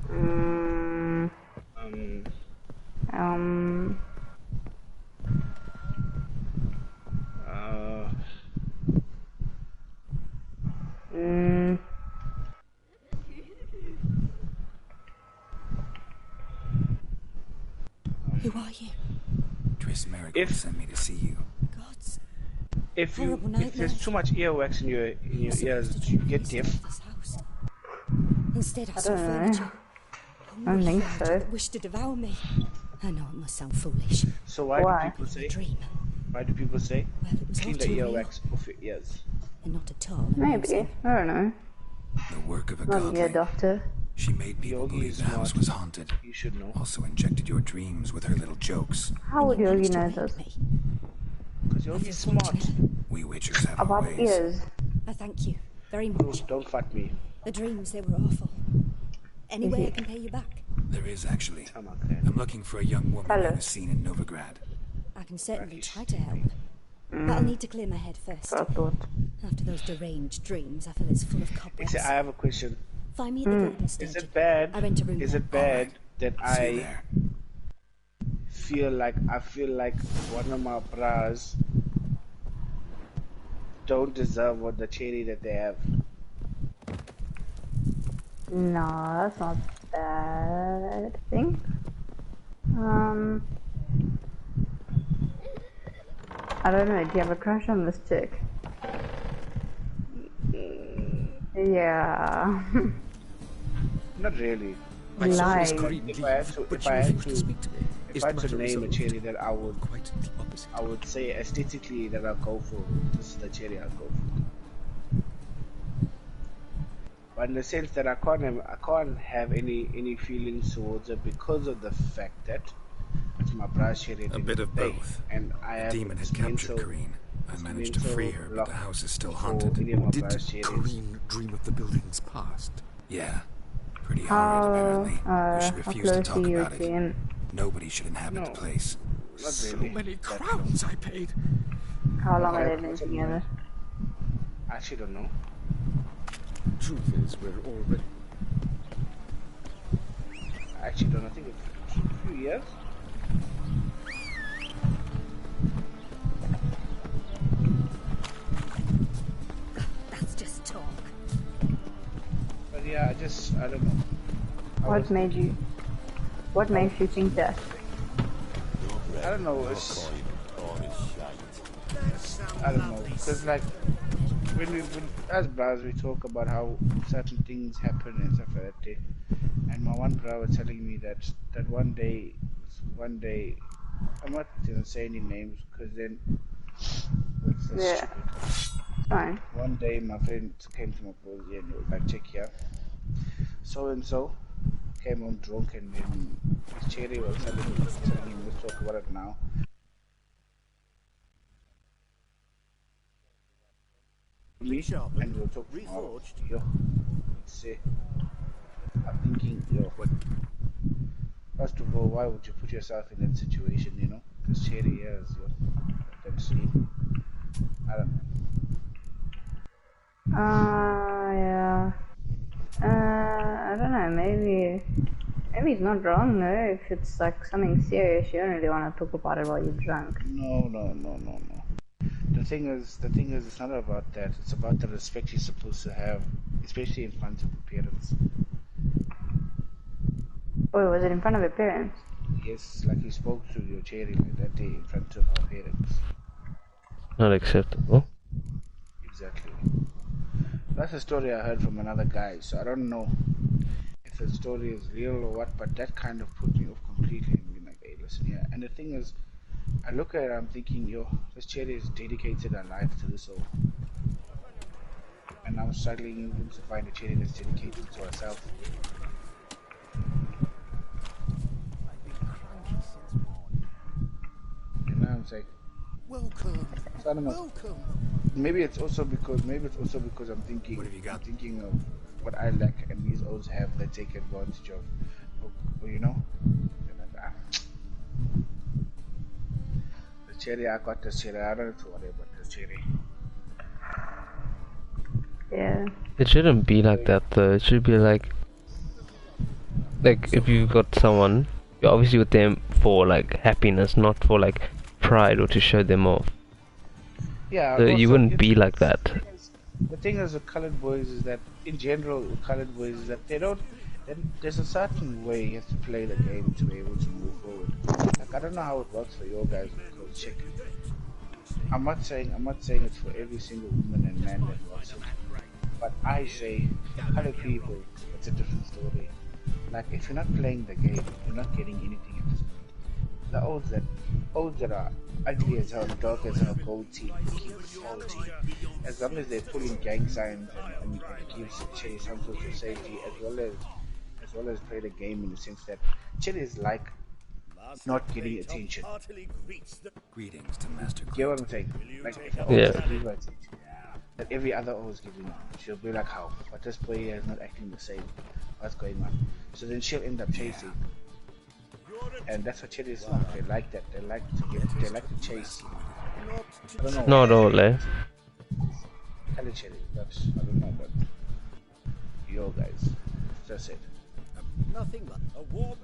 Mm, um, mm, Who are you? Triss Merigold sent me to see you. Gods. If there's nightmares. too much earwax in your ears, you get deaf. This house. Instead, I saw don't know. furniture. I don't think Furniture so. that wished to devour me. I know it must sound foolish. So why do people say? Dream. Why do people say? Well, it was Clean not the too earwax off your ears. and not at all. Maybe. I don't know. The work of a Not me a godling. doctor. She made people believe the house was haunted. You should know. Also injected your dreams with her little jokes. How would Yogi know this? Because Yogi's smart. We witchers have our About ways. ears. I thank you very much. Don't fight me. The dreams, they were awful. Any way I can pay you back? There is actually. I'm looking for a young woman Hello. who was seen in Novigrad. I can certainly try to help. But I'll need to clear my head first. I thought. After those deranged dreams, I feel it's full of cobwebs. I have a question. Find me at the Golden Stage. Is it bad? I rent a room Is there. it bad that See you I there. feel like one of my bras don't deserve what the cherry that they have? No, that's not bad, I think. I don't know, do you have a crush on this chick? Yeah. Not really. Like, If I had to name a cherry that I would say aesthetically that I'll go for, this is the cherry I'll go for. But in the sense that I can't have any feelings towards her because of the fact that it's my bra's cherry. A bit of both. And I The have demon had captured Corrine. I managed to free her, but the house is still haunted. Did Corrine dream of the building's past? Yeah. Pretty horrid, apparently. But she how refused to close talk are you about it. again? Nobody should inhabit the place. Not So really. many crowns I paid. How long are they been together? I actually don't know. Truth is, we're already... I actually don't know. I think it's a few years. That's just talk. But yeah, I don't know. What makes you think that? I don't know. I don't know. Because like when as brothers we talk about how certain things happen and stuff like that. And my one brother was telling me that one day, I'm not gonna say any names because then that's Yeah. stupid. Fine. One day my friend came to my place and was like, check here. So and so came home drunk and then Cherry was telling him, let's talk about it now. Me and we'll talk tomorrow. Yo, say, I'm thinking, yo, first of all, why would you put yourself in that situation, you know? Because Cherry is, yo, that's me. I don't know. Yeah. I don't know, maybe it's not wrong, no, if it's like something serious, you don't really want to talk about it while you're drunk. No. The thing is, it's not about that. It's about the respect you're supposed to have, especially in front of your parents. Oh, was it in front of your parents? Yes, like you spoke to your Cherry that day in front of our parents. Not acceptable. Exactly. That's a story I heard from another guy, so I don't know if the story is real or what, but that kind of put me off completely and being like, hey, listen here. And the thing is, I look at it, I'm thinking, yo, this Cherry has dedicated her life to this soul. And I'm struggling even to find a Cherry that's dedicated to herself. You know what I'm saying? Welcome. So I don't know. Welcome. Maybe it's also because I'm thinking. What have you got? I'm thinking of what I lack and these others have that take advantage of, you know. The Cherry, I got the Cherry. I don't have to worry about the Cherry. Yeah. It shouldn't be like that though. It should be like if you've got someone, you're obviously with them for like happiness, not for like pride or to show them off. Yeah. So you also, wouldn't be like that. The thing is with colored boys is that, in general, with colored boys is that they don't. There's a certain way you have to play the game to be able to move forward. Like I don't know how it works for your guys because chick. I'm not saying it's for every single woman and man that works it. But I say, colored people, it's a different story. Like if you're not playing the game, you're not getting anything at this point. The olds that are ugly as hell, dark as hell, gold teeth, gold teeth. As long as they're pulling gang signs and it gives Chitty some sort of safety, as well as play the game in the sense that Chitty is like not getting attention. Greetings to Master. Get what I'm saying? Like if the Yeah. olds give her attention that every other old is giving her, she'll be like, how? But this boy here is not acting the same. What's going on? So then she'll end up chasing. And that's what Chitty is like. They like that. They like to chase. I don't know. Not all, eh? Kinda Chitty, but I don't know about yo guys. That's it. Nothing but a warm.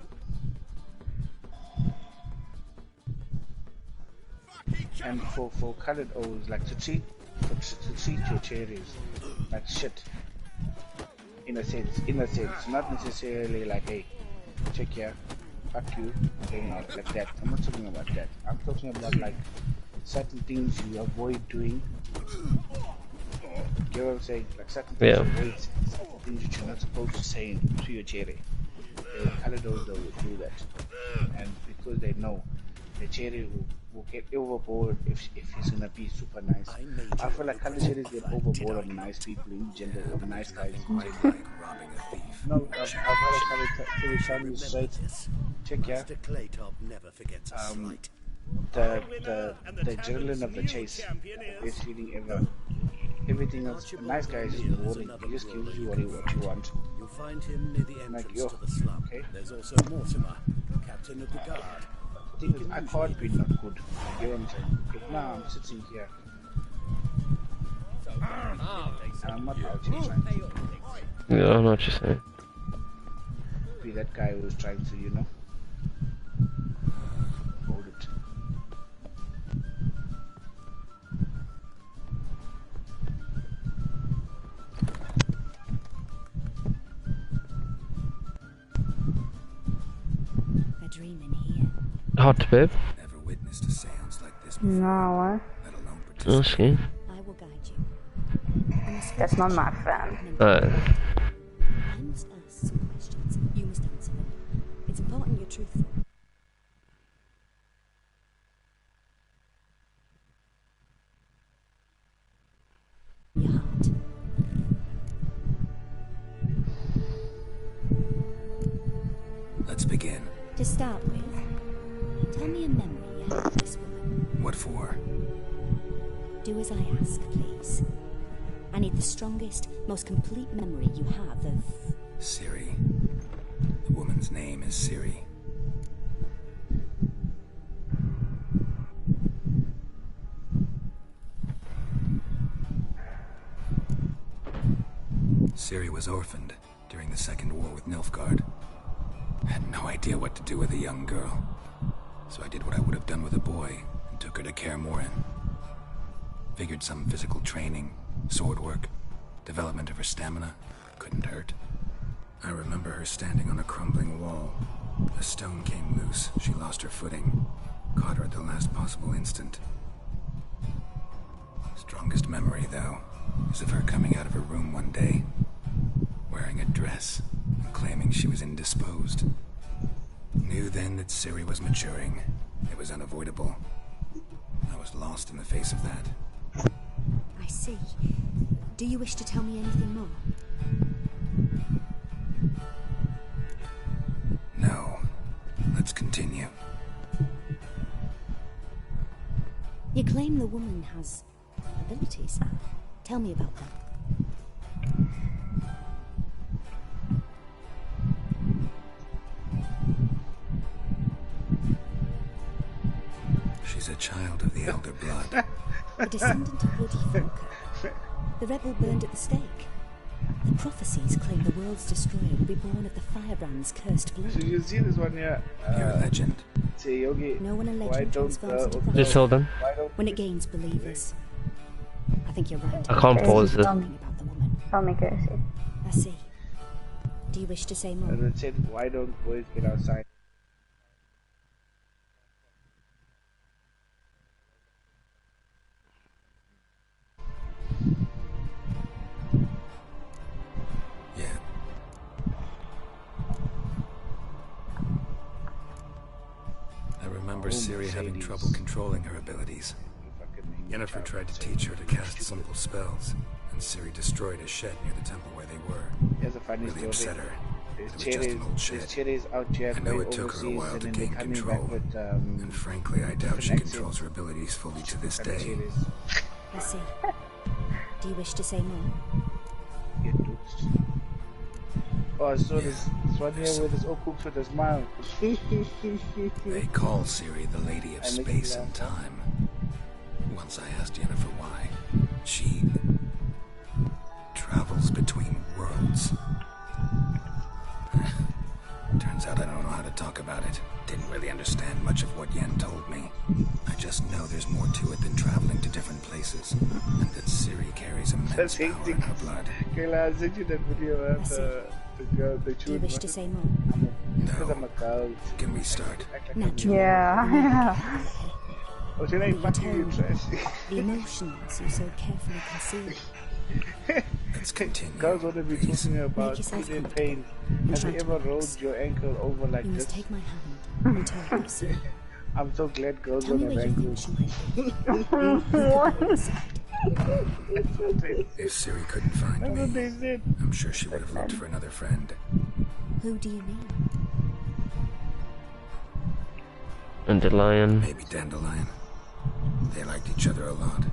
And for colored O's, like to treat your cherries like shit. In a sense, not necessarily like, hey, check here, fuck you, going out like that. I'm not talking about that. I'm talking about like certain things you avoid doing. Get what I'm saying? Like certain things you avoid, certain things that you're not supposed to say to your cherry. The colored O's will do that, and because they know the cherry will get overboard if he's gonna be super nice. I feel like colored cherries get overboard on nice people in general, or nice guys in general. No, I've had a colored cherry tell me straight. Check yeah. The adrenaline of the chase, the best feeling ever. Everything else, a nice guy is just boring. He just gives you what you want. You'll find him near the entrance Like, yo, to the slum. okay. There's also Mortimer, captain of the guard. The thing is, I can't be not good. You know what I'm saying? Because now I'm sitting here. And I'm not out here trying to Yeah, I know what you're saying. be that guy who's trying to, you know, hold it. A dream in here. Hot, babe. Never witnessed a seance like this before, No, let alone participate. Okay. I will guide you. I must that's not my friend. Alright. I must ask some questions. You must answer them. It's important you're truthful. Your heart. Let's begin. To start with, tell me a memory you have of this woman. What for? Do as I ask, please. I need the strongest, most complete memory you have of... Siri. The woman's name is Siri. Siri was orphaned during the Second War with Nilfgaard. I had no idea what to do with a young girl, so I did what I would have done with a boy and took her to Kaer Morhen. Figured some physical training, sword work, development of her stamina couldn't hurt. I remember her standing on a crumbling wall. A stone came loose, she lost her footing, caught her at the last possible instant. Strongest memory, though, is of her coming out of her room one day, wearing a dress and claiming she was indisposed. Knew then that Siri was maturing. It was unavoidable. I was lost in the face of that. I see. Do you wish to tell me anything more? No. Let's continue. You claim the woman has abilities. Tell me about them. She's a child of the Elder Blood. A descendant of Bloody Falker. The rebel burned at the stake. world's destroyer will be born of the Firebrand's cursed So blood. you see this one here? You're a legend. Say, Yogi, No one a why legend don't transforms into the... Just fire hold on. Why don't when it gains believers. I think you're right. I can't pause it. Talking about the woman. Tell me, Casey. I see. Do you wish to say more? And it said, why don't boys get outside? Yeah. I remember Ciri having Mercedes. trouble controlling her abilities. Yennefer tried to teach her to cast simple spells, and Ciri destroyed a shed near the temple where they were. Here's a funny Really story. upset her. There's It was just an old there's shed. cherries out here I know going it took her a overseas while and to then gain they're coming control. back with And frankly, I doubt she different controls her abilities fully to this kind of day. cherries. I see. Do you wish to say more? Yeah, dudes. Oh, I saw this one here where this old cooks with a smile. They call Ciri the Lady of I make Space you and laugh. Time. Once I asked Yennefer why. She travels between worlds. Turns out I don't know how to talk about it. Didn't really understand much of what Yen told me. I just know there's more to it than traveling to different places, and that Ciri carries immense That's power in her blood. Kayla, I sent you that video of the girl, the Do you tune. wish to say more? Because I'm a girl. Can we start? Naturally. Yeah. Oh, should I fuck you, trash? The emotions you so carefully conceal. Let's continue. Girls want to be please. talking about Make yourself feeling comfortable. pain. Have try you to ever relax. rolled your ankle over like You must this? take my hand and tell me see. I'm so glad girls Tell don't me have where you think ankles. she might be. That's what they, If Ciri couldn't find that's what me, they said. I'm sure she would have looked for another friend. Who do you mean? And the lion. Maybe Dandelion. They liked each other a lot.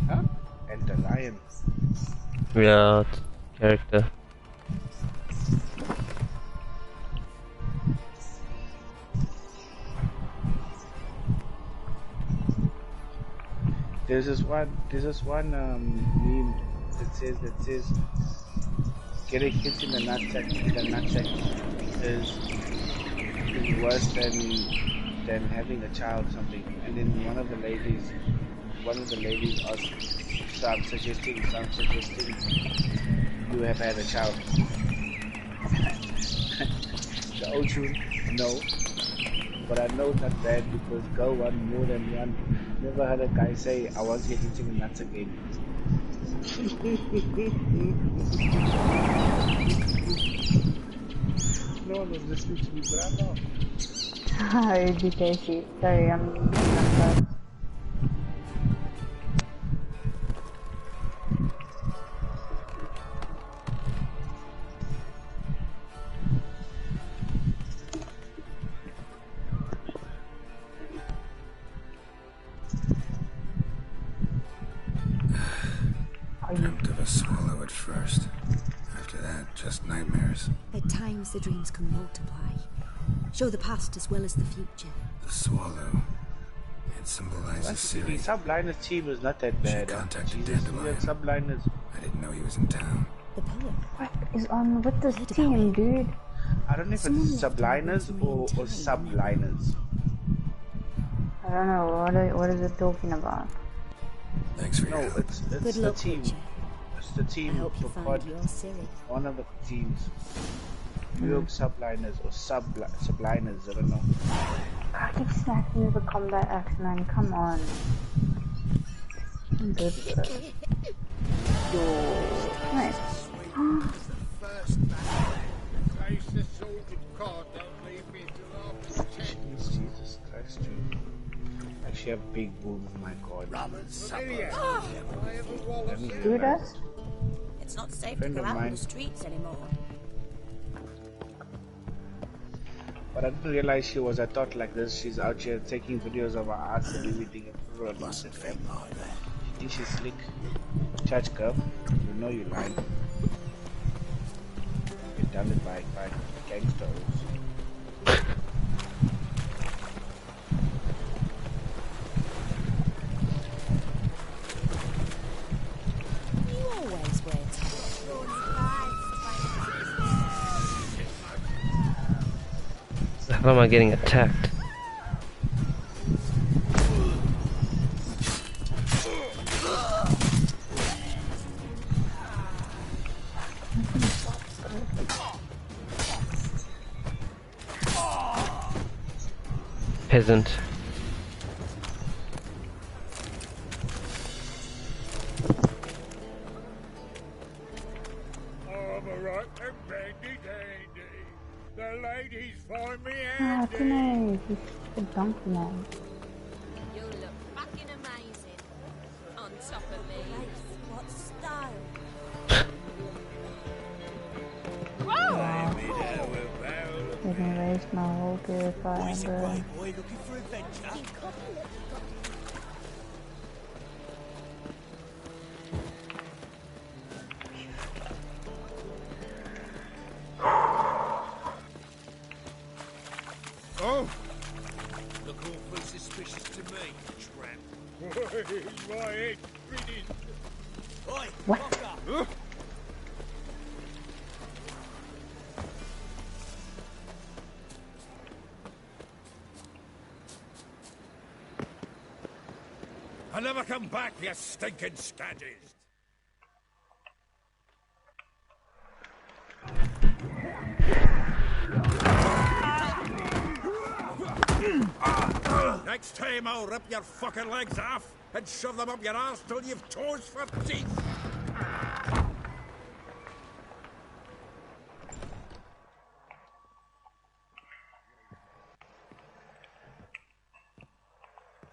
Huh? And the lion. Yeah, character. There's this one meme that says getting hit in the nutsack is worse than having a child or something. And then one of the ladies asked, so I'm suggesting you have had a child. The old tune, no. But I know it's not bad because girl want more than one. Never heard a guy say, I want you hitting nuts again. No one was listening to me, but I know. Hi, Casey. Sorry, I'm not Dreamt of a swallow at first. After that, just nightmares. At times the dreams can multiply. Show the past as well as the future. The swallow. It symbolizes The Ciri. Subliners team is not that bad. contacted Jesus, Dandelion. Subliners. I didn't know he was in town. The poem. What is on with this team, dude? I don't know if Someone it's left subliners a or time. subliners. I don't know. What is it talking about? Thanks for No, your help. it's Good the luck, team. Witcher. It's the I team hope you for find pod. your Ciri. One of the teams. New York subliners or subliners, I don't know. I keep snacking the combat axe, man. Come on. Good. Yo. Nice. Jesus Christ, dude. Actually, have big boobs, my god. Do that? It's not safe Friend to go of out on mine. the streets anymore. But I didn't realize she was a thought like this. She's out here taking videos of her ass and everything. Mustn't fam. You think she's slick? Church girl, you know you lying. You've done it by gangsters. You always wear ties. How am I getting attacked? Peasant. Ah, tonight, he's a donkey man. You look fucking amazing. On top of me. What style? Didn't waste my whole purifier, bro. Boy looking for adventure. Oh! Look awfully suspicious to me, tramp. My head grinning. Oi, What? Huh? I'll never come back, you stinking scaddies. Next time I'll rip your fucking legs off and shove them up your ass till you've toes for teeth.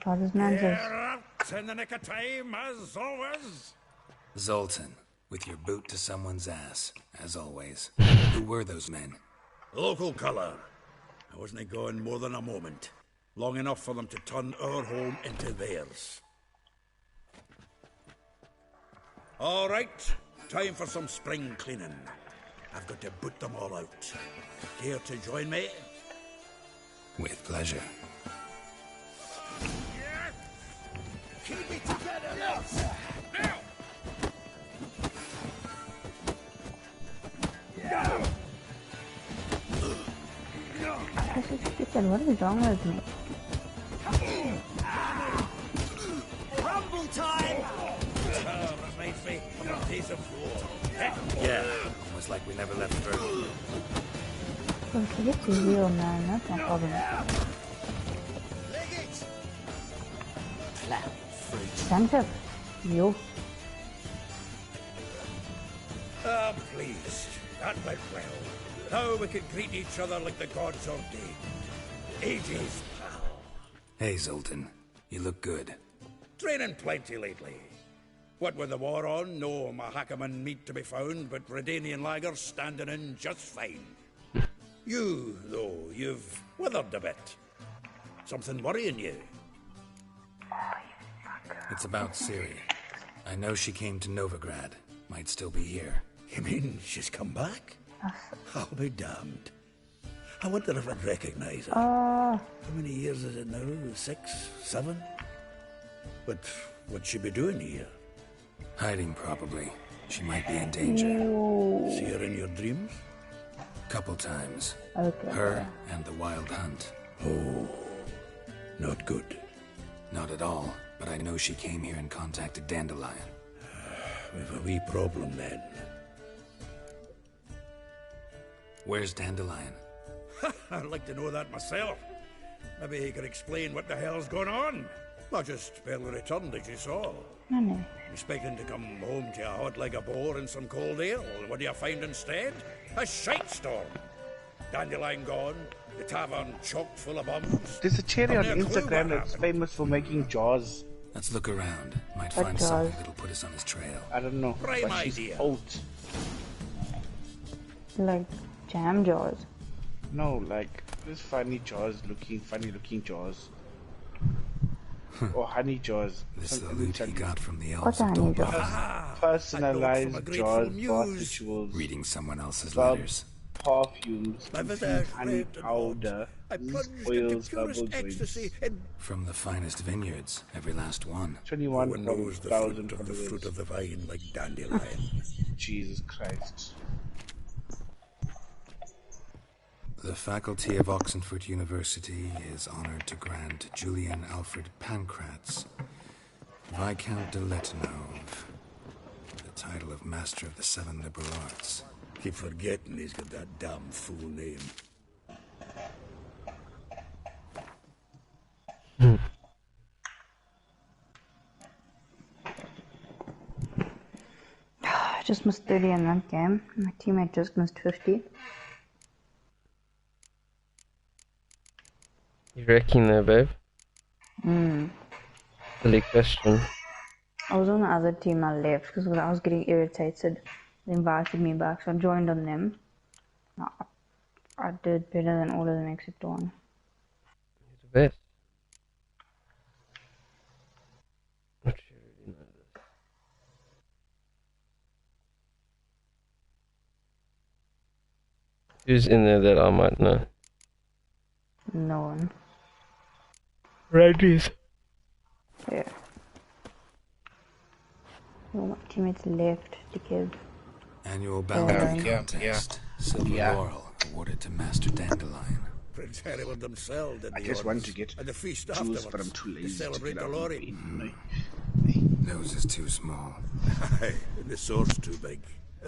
Oh, this man says, You're out in the nick of time, as always. Zoltan, with your boot to someone's ass, as always. Who were those men? Local colour. I wasn't gone more than a moment. Long enough for them to turn our home into theirs. All right, time for some spring cleaning. I've got to boot them all out. Care to join me? With pleasure. Yes! Keep it together now! this is stupid, what is wrong with me? rumble time! Oh, reminds me of days of war. Yeah, almost like we never left Earth. So this is real, man, that's no problem. Leg it! Stand up, you. Ah, please. That went well. Now we can greet each other like the gods ordained. Ages, pal. Hey, Zoltan. You look good. Training plenty lately. What with the war on, no Mahakaman meat to be found, but Redanian lagers standing in just fine. You, though, you've withered a bit. Something worrying you? It's about Ciri. I know she came to Novigrad. Might still be here. You mean she's come back? I'll be damned. I wonder if I'd recognize her. Oh, How many years is it now? 6, 7? But what'd she be doing here? Hiding, probably. She might be in danger. See her in your dreams? Couple times. okay. Her and the Wild Hunt. Oh, not good. Not at all, but I know she came here and contacted Dandelion. We've a wee problem then. Where's Dandelion? I'd like to know that myself. Maybe he could explain what the hell's going on. I just barely returned, as you saw. No, no. Expecting to come home to a hot leg of boar and some cold ale. What do you find instead? A shite storm. Dandelion gone, the tavern chock full of bums. There's a cherry on Only a clue Instagram what that's happened. famous for making jaws. Let's look around. Might What find jaws? something that'll put us on his trail. I don't know, Prime but she's idea. old. Like jam jaws. No, like this funny looking jaws. Or honey jaws. This is the Something loot he Chinese. got from the What's elves of honey jaws? Dolphin. Ah, Personalized from a jaws, grateful bath muse. rituals, Reading someone else's Bob. letters. perfumes, My visage honey red and powder, hot. I plunged oils, into purest bubble ecstasy joints. in From the finest vineyards, every last one. no one knows the 21,000 fruit of the followers. fruit of the vine like dandelion. Jesus Christ. The faculty of Oxenford University is honored to grant Julian Alfred Pancratz, Viscount de Letonov, the title of Master of the Seven Liberal Arts. Keep forgetting he's got that damn full name. I just missed 30 in that game. My teammate just missed 50. You reckon there, babe? Silly question. I was on the other team, I left because I was getting irritated. They invited me back, so I joined on them. I did better than all of them except one. You're the best. Not sure you really know this. Who's in there that I might know? No one. Randy's. Yeah. All my teammates left to give. Annual ballet Yeah, contest. Silver Laurel awarded to Master Dandelion. Prince Hereward themselves did I the just want honours, to get and the feast jewels, afterwards but I'm too to lazy to celebrate get the out lorry. Nose is too small. Aye, and the sword's too big.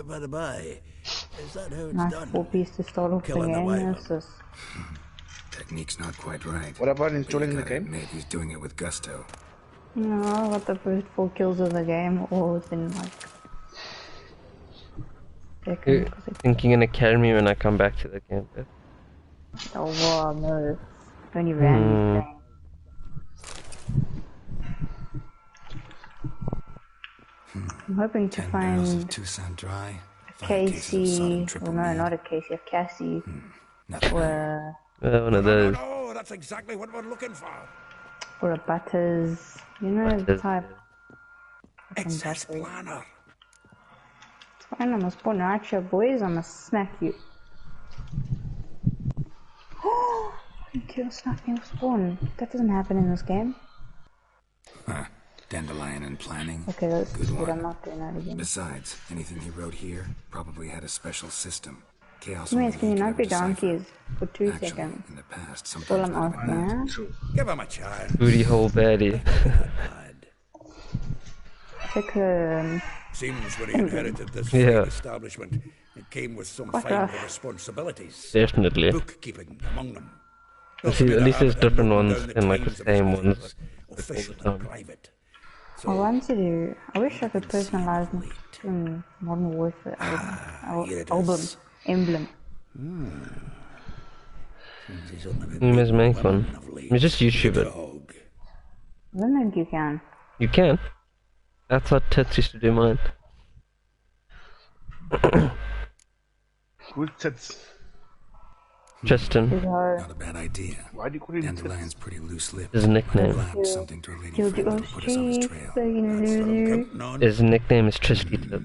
By the by, is that how it's Nice done? 4-piece to start off the Killing the game. wyvern. This is Technique's not quite right. What about But installing you the gotta game? admit, he's doing it with gusto. No, I got the first 4 kills of the game all within like seconds. 'Cause it- Think you're gonna carry me when I come back to the camp, babe? Oh wow, no. Only ran playing. I'm hoping to 10 barrels of find Toussaint Dry. 5 cases of Sodom Casey, Triple well no, Mid. not a Casey, a Cassie, Nothing. or One of those. No, that's exactly what we're looking for. a Butters, you know the Butters, type. Excess Butters. planner. It's fine, I'm gonna spawn right here, boys, I'm gonna smack you. Oh, you kill smack me with spawn. That doesn't happen in this game. Huh. Dandelion and planning. Okay, that's Good good, one. I'm not doing that again. Besides, anything he wrote here probably had a special system. Chaos Teammates, only can you he not could be ever decipher. donkeys for 2 Actually, seconds? in the past, All sometimes I'm not even that. asking, yeah? True. Give him a chance. Booty hole baddie. Lad. Check Seems when he inherited this Yeah. fine establishment, it came with some What fine the- responsibilities. Definitely. Bookkeeping among them. See, at least there's different ones Down the and like the times of same his ones business, all official the and time. private. I want to do. I wish I could personalize my Modern Warfare here it album is. emblem. He's on the You must make women one. of late. You just YouTube it. Dog. I don't think you can. You can. That's what Tits used to do mine. Good tits. Tristan. Not a bad idea. Why do you call him Dandelion's tits? pretty loose-lipped. His nickname. Glad something to a lady Killed friend your to put us on his streak, trail. so you That's what I'm know. counting on. His nickname is Tristy Tip.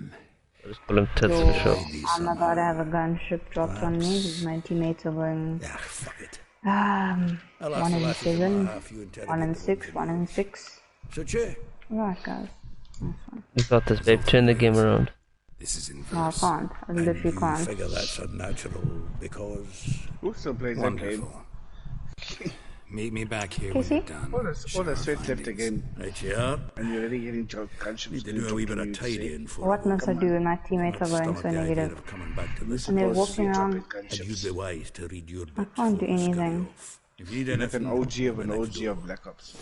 I just call him Tits for short. I'm about to have a gunship dropped on me because my teammates are going Ah, fuck it. um I'll ask 1 the and lasses in 7, my half, you interrogate 1 and the 6, ones 1 in and yours. 6. Should you? Alright guys. Nice one. You got this, babe. Turn the game around. This is in No, I verse. can't. I And literally you can't. figure that's unnatural because... Who still plays that game? Wonderful. Meet me back here Casey? when you're done. All the sweat left again, Right, yeah. and you're already getting gunships. Need to do a wee bit of tidying for What must I do when my teammates are going so the idea negative? of coming back to this. And they're Supposed to walking be around. dropping And you'd gunships. be wise to read your books. can't do before you scurry anything. off. If you need Like anything, an OG of an next OG door. of Black Ops.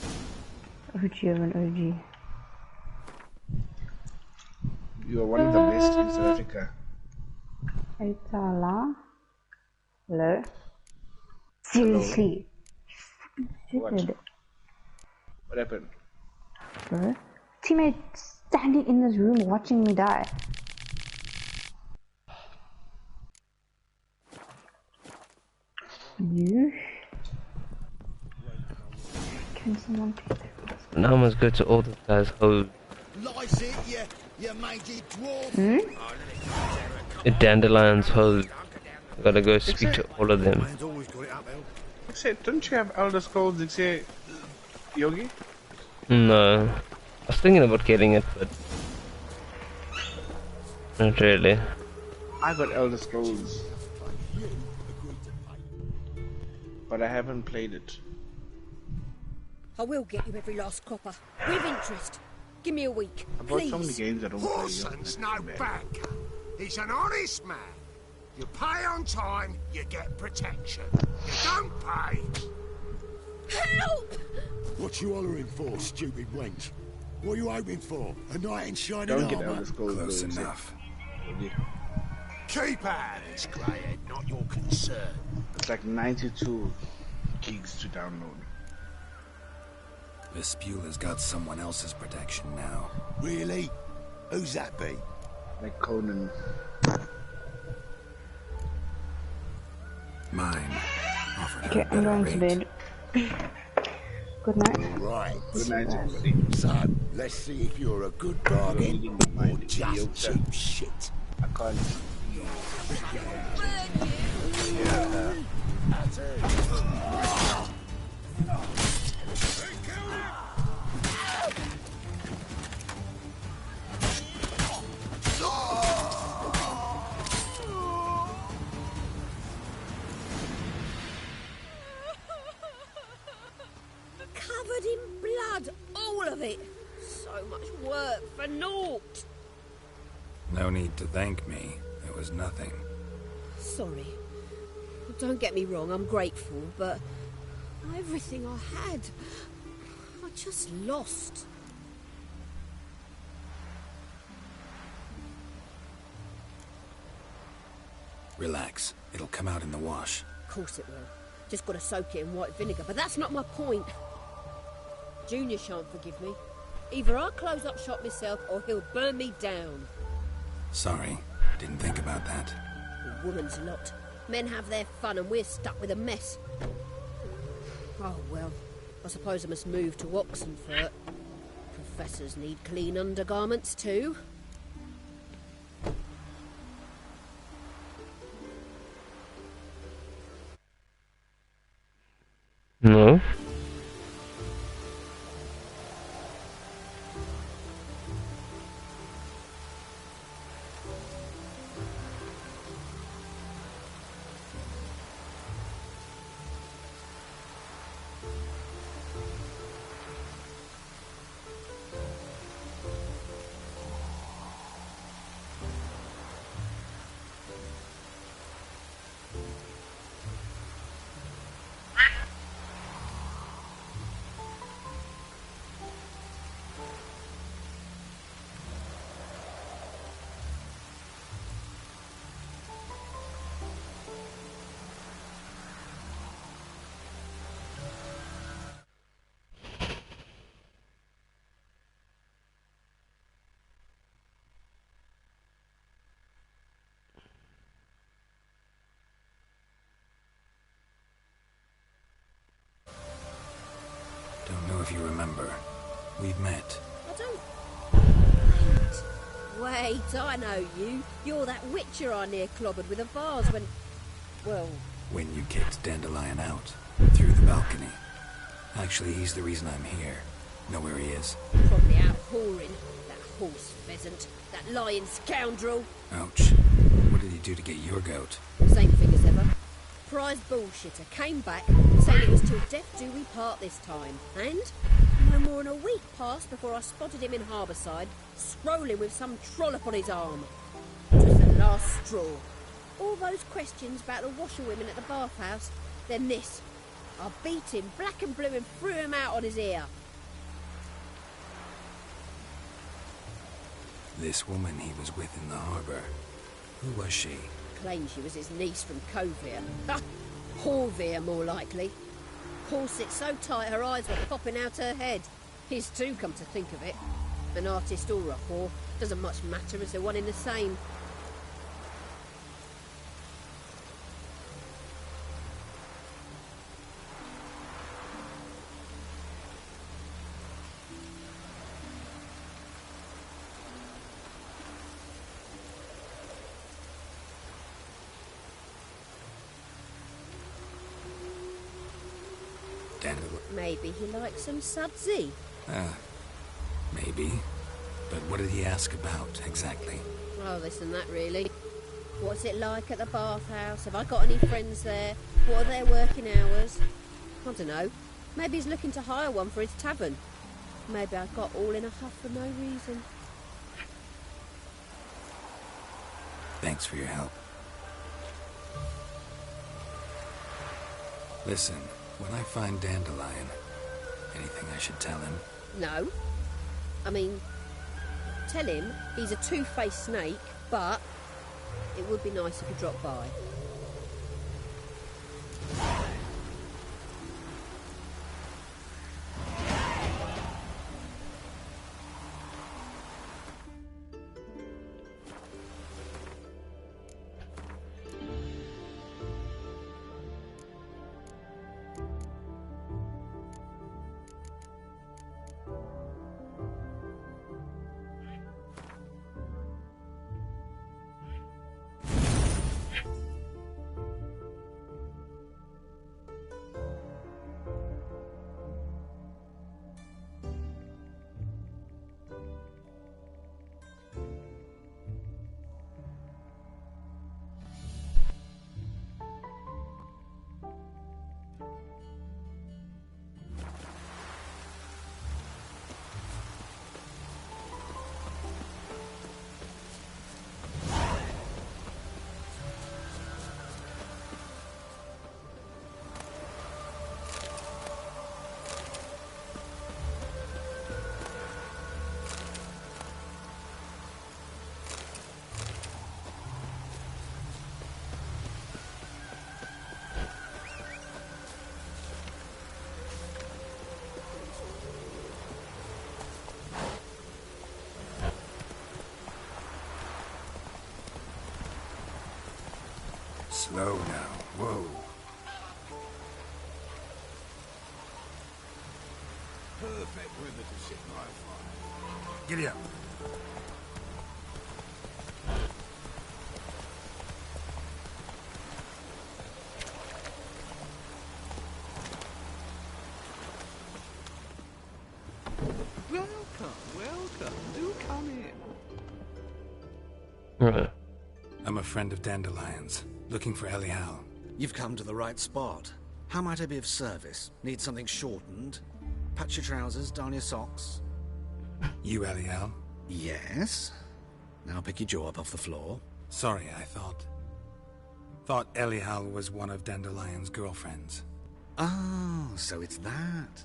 OG of an OG. You are one of the best in South Africa. Itala. Hello? Seriously? What? Stupid. What happened? Bro. Teammate standing in this room watching me die. You? Can someone take that? Now I must go to all the guys' home. Lice it, you mangy dwarf. Dandelion's home. I gotta go speak to all of them. Mine's always got it up, Al. Say, don't you have Elder Scrolls XA, Yogi? No. I was thinking about getting it, but not really. I got Elder Scrolls. but I haven't played it. I will get you every last copper. With interest. Give me a week, I bought please. so many games I don't play. Horson's no banker. He's an honest man. You pay on time, you get protection. You don't pay. Help! What you hollering for, stupid wench? What are you hoping for? A knight in shining Don't get armour? Elder Scrolls Close Blue, enough. Keep out of this, Greyhead, not your concern. It's like 92 gigs to download. Vespula's got someone else's protection now. Really? Who's that be? Like Conan. Mine. Offered her Okay, a I'm better going to rate. bed. Good night. Right. Good night, everybody. So, let's see if you're a good bargain or just cheap shit. I can't. Covered in blood, all of it. So much work for naught. No need to thank me. It was nothing. Sorry. Don't get me wrong, I'm grateful, but everything I had, I just lost. Relax. It'll come out in the wash. Of course it will. Just got to soak it in white vinegar, but that's not my point. Junior shan't forgive me. Either I'll close up shop myself or he'll burn me down. Sorry. Didn't think about that. A woman's lot. Men have their fun and we're stuck with a mess. Oh well, I suppose I must move to Oxenfurt. Professors need clean undergarments too. No. Don't know if you remember. We've met. I don't... Wait, I know you. You're that witcher I near clobbered with a vase when... Well... When you kicked Dandelion out. Through the balcony. Actually, he's the reason I'm here. Know where he is? Probably out whoring. That horse pheasant. That lying scoundrel. Ouch. What did he do to get your goat? Same thing as ever. Prize bullshitter came back, saying it was till death do we part this time. And no more than a week passed before I spotted him in Harbourside, scrolling with some trollop on his arm. It was the last straw. All those questions about the washerwomen at the bathhouse, then this. I beat him black and blue and threw him out on his ear. This woman he was with in the harbour. Who was she? Claimed she was his niece from Kovir. Horvir, more likely. Corset so tight her eyes were popping out her head. His too, come to think of it. An artist or a whore. Doesn't much matter as they're one in the same. Maybe he likes some sudsy. Maybe. But what did he ask about, exactly? Oh, this and that, really. What's it like at the bathhouse? Have I got any friends there? What are their working hours? I don't know. Maybe he's looking to hire one for his tavern. Maybe I got all in a huff for no reason. Thanks for your help. Listen, when I find Dandelion, anything I should tell him? No. I mean, tell him he's a two-faced snake, but it would be nice if he dropped by. Slow now. Whoa. Perfect weather to sit by a fire. Giddy up. Welcome. Do come in. Right. I'm a friend of Dandelion's, looking for Elial. You've come to the right spot. How might I be of service? Need something shortened? Patch your trousers, darn your socks. You Elial? Yes. Now pick your jaw up off the floor. Sorry, I thought Elial was one of Dandelion's girlfriends. Oh, so it's that.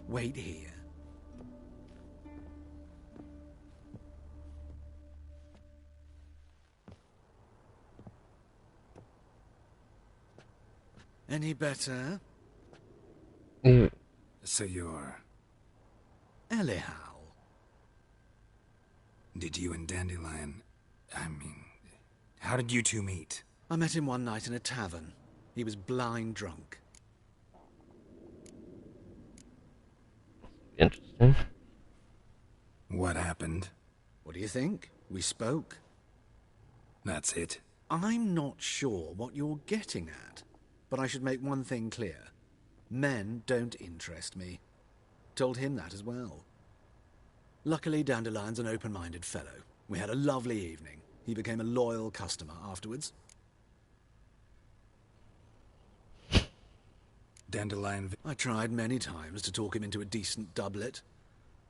Wait here. Any better? Yeah. So you're... Elial. Did you and Dandelion... how did you two meet? I met him one night in a tavern. He was blind drunk. Interesting. What happened? What do you think? We spoke. That's it. I'm not sure what you're getting at, but I should make one thing clear. Men don't interest me. Told him that as well. Luckily, Dandelion's an open-minded fellow. We had a lovely evening. He became a loyal customer afterwards. Dandelion... I tried many times to talk him into a decent doublet.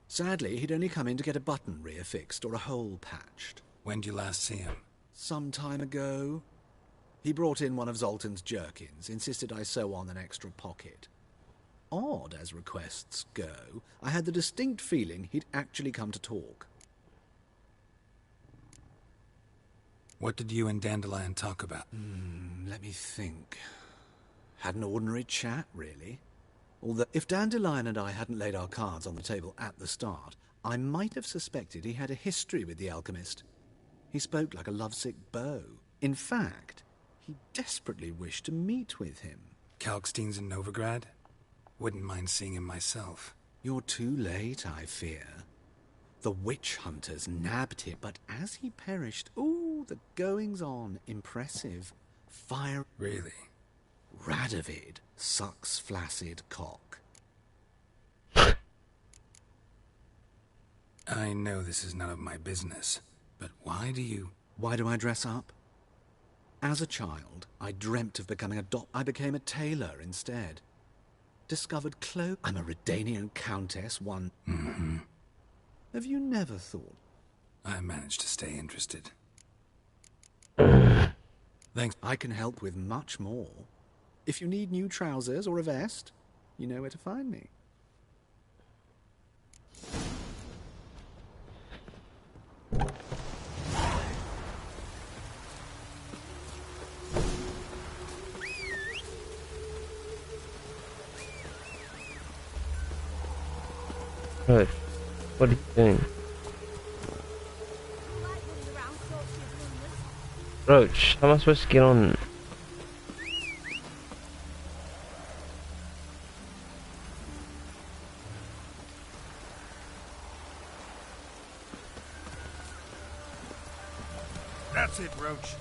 Sadly, he'd only come in to get a button reaffixed or a hole patched. When'd you last see him? Some time ago. He brought in one of Zoltan's jerkins, insisted I sew on an extra pocket. Odd as requests go, I had the distinct feeling he'd actually come to talk. What did you and Dandelion talk about? Let me think. Had an ordinary chat, really. Although, if Dandelion and I hadn't laid our cards on the table at the start, I might have suspected he had a history with the alchemist. He spoke like a lovesick beau. In fact, he desperately wished to meet with him. Kalkstein's in Novigrad? Wouldn't mind seeing him myself. You're too late, I fear. The witch hunters nabbed him, but as he perished, ooh, the goings-on, impressive. Fire... Really? Radovid sucks flaccid cock. I know this is none of my business, but why do you... Why do I dress up? As a child, I dreamt of becoming I became a tailor instead. Discovered clothes. I'm a Redanian countess, one... Mm-hmm. Have you never thought? I managed to stay interested. Thanks. I can help with much more. If you need new trousers or a vest, you know where to find me. Right. What are you doing? Roach, how am I supposed to get on? That's it, Roach.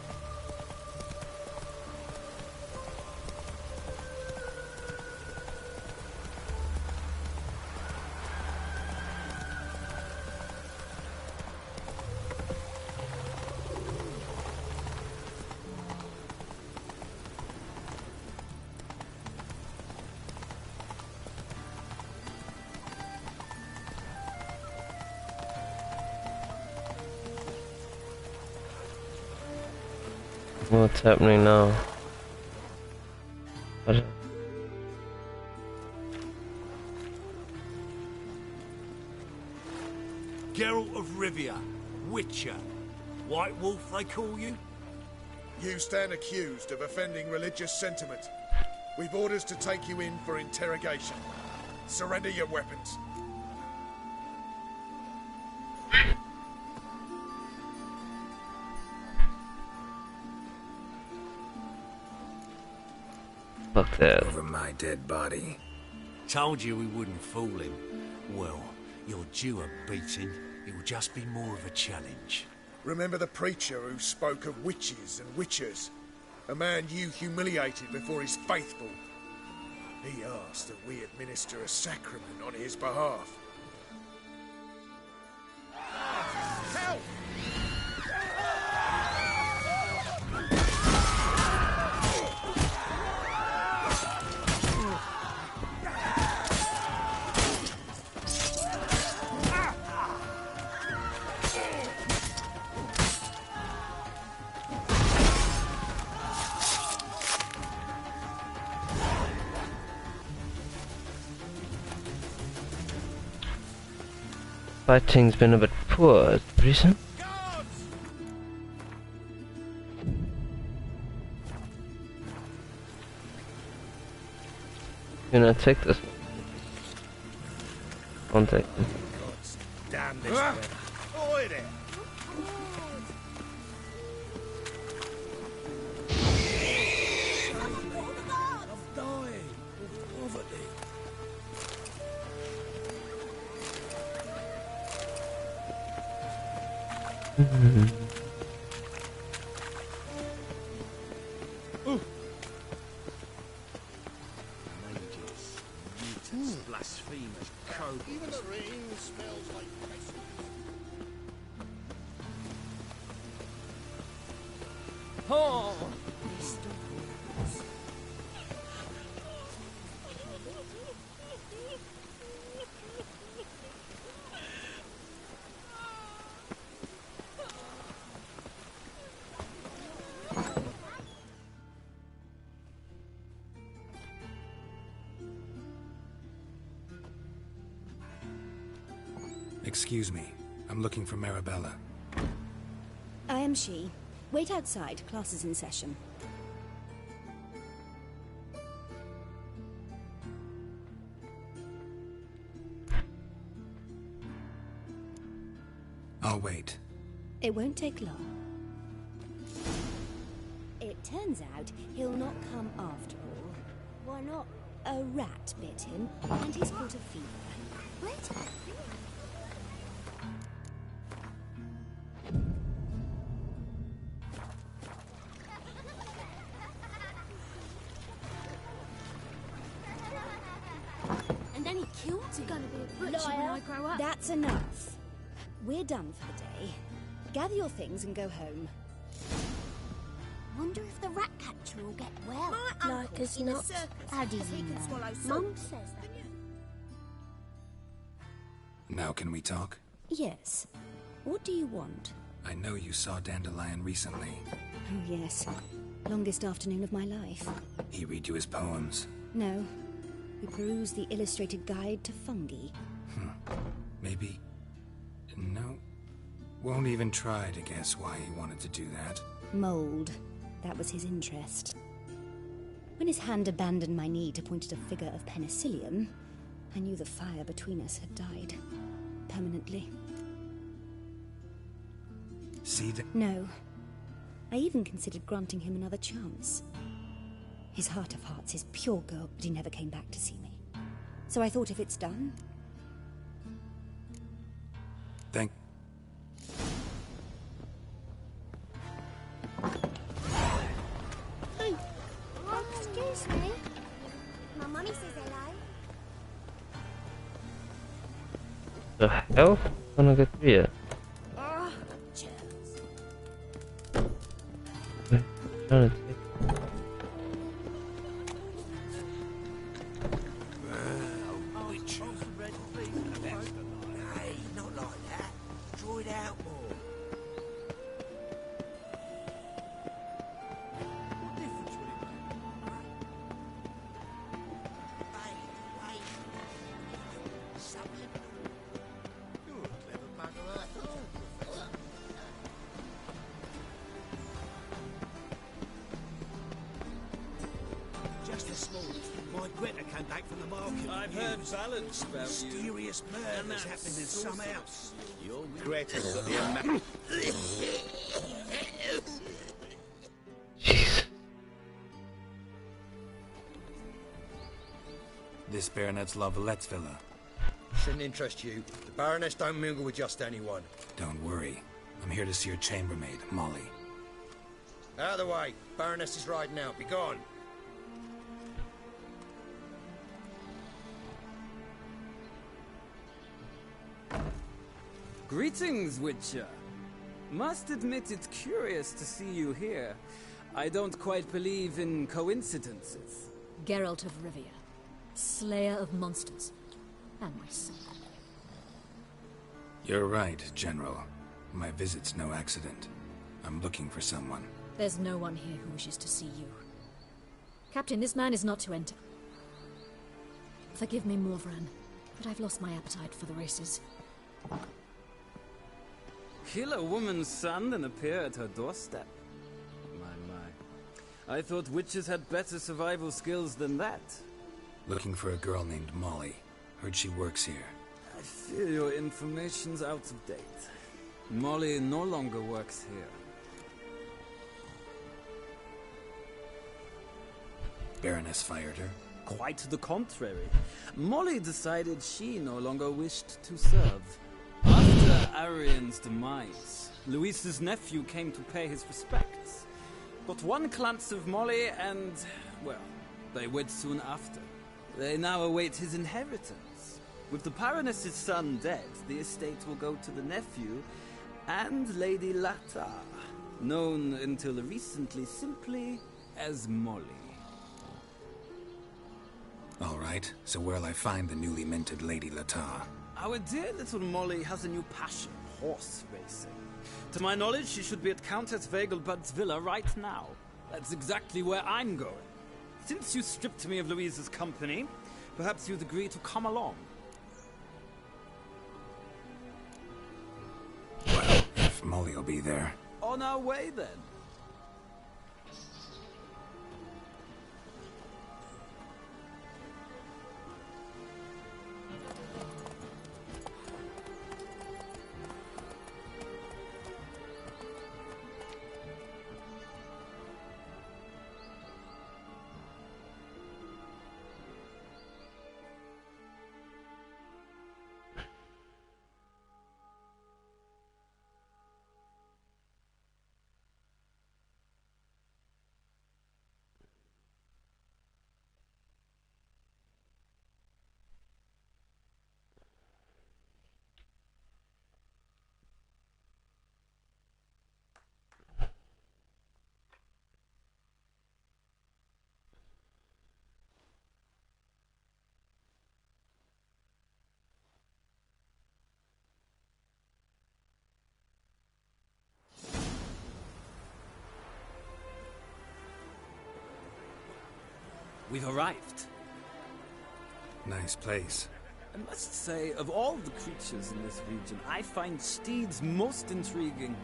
What's happening now? What? Geralt of Rivia, Witcher. White Wolf, they call you? You stand accused of offending religious sentiment. We've orders to take you in for interrogation. Surrender your weapons. Fuck that. Over my dead body. Told you we wouldn't fool him. Well, you're due a beating. It will just be more of a challenge. Remember the preacher who spoke of witches and witchers? A man you humiliated before his faithful. He asked that we administer a sacrament on his behalf. Help! Fighting's been a bit poor recent. Gonna take this one. I'll take it. Damn this weather. Oi there! I'm dying of poverty. Mages, mutants, blasphemers, code. Even the rain smells like Christmas. Oh. Excuse me. I'm looking for Marabella. I am she. Wait outside. Class is in session. I'll wait. It won't take long. It turns out he'll not come after all. Why not? A rat bit him, and he's caught a fever. Wait. And then he killed him. Gonna be a butcher when I grow up. That's enough. We're done for the day. Gather your things and go home. One wonder if the rat catcher will get well. My Like as not. How do you know? Mum says that. Now can we talk? Yes. What do you want? I know you saw Dandelion recently. Oh, yes. Longest afternoon of my life. He read you his poems. No. We perused the illustrated guide to fungi. Maybe... No. Won't even try to guess why he wanted to do that. Mold. That was his interest. When his hand abandoned my knee to point at a figure of penicillium, I knew the fire between us had died. Permanently. See that? No. I even considered granting him another chance. His heart of hearts is pure gold, but he never came back to see me. So I thought if it's done... Thank... Hey! Oh, excuse me. My mummy says hello. The hell? Gonna get here. Oh, Trying to take. Hey, not like that. Draw it out more. What difference would it make? Wait. Subliminal. You're a clever bugger, after all, Professor. Just this morning, my Greta came back from the market. I've heard balance about you. Mysterious murders happening in some house. Your Greta's got the ama- This Baronet's La Vallette's villa. Shouldn't interest you. The Baroness don't mingle with just anyone. Don't worry. I'm here to see your chambermaid, Molly. Out of the way. Baroness is riding out. Be gone. Greetings, Witcher. Must admit it's curious to see you here. I don't quite believe in coincidences. Geralt of Rivia, slayer of monsters, and my son. You're right, General. My visit's no accident. I'm looking for someone. There's no one here who wishes to see you. Captain, this man is not to enter. Forgive me, Morvran, but I've lost my appetite for the races. Kill a woman's son and appear at her doorstep. My. I thought witches had better survival skills than that. Looking for a girl named Molly. Heard she works here. I fear your information's out of date. Molly no longer works here. Baroness fired her? Quite the contrary. Molly decided she no longer wished to serve. After Arian's demise, Luis's nephew came to pay his respects. Got one glance of Molly and, well, they wed soon after. They now await his inheritance. With the Baroness's son dead, the estate will go to the nephew and Lady Latar, known until recently simply as Molly. All right, so where'll I find the newly minted Lady Latar? Our dear little Molly has a new passion, horse racing. To my knowledge, she should be at Countess Vegelbud's villa right now. That's exactly where I'm going. Since you stripped me of Louise's company, perhaps you'd agree to come along. Well, if Molly'll be there. On our way, then. We've arrived. Nice place. I must say, of all the creatures in this region, I find steeds most intriguing.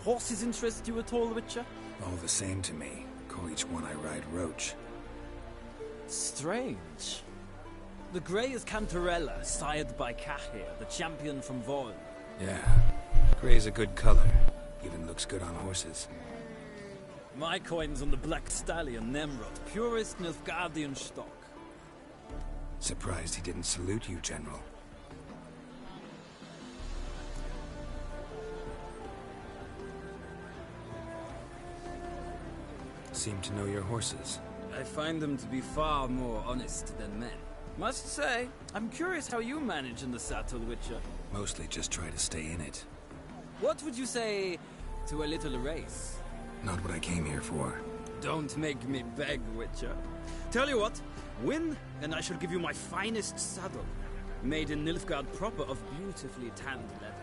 Horses interest you at all, Witcher? All the same to me. Call each one I ride Roach. Strange. The grey is Cantarella, sired by Cahir, the champion from Vorn. Yeah. Gray's a good color. Even looks good on horses. My coin's on the Black Stallion, Nemrod, purest Nilfgaardian stock. Surprised he didn't salute you, General. Seem to know your horses. I find them to be far more honest than men. Must say, I'm curious how you manage in the saddle, Witcher. Mostly just try to stay in it. What would you say to a little race? Not what I came here for. Don't make me beg, Witcher. Tell you what, win, and I shall give you my finest saddle. Made in Nilfgaard proper of beautifully tanned leather.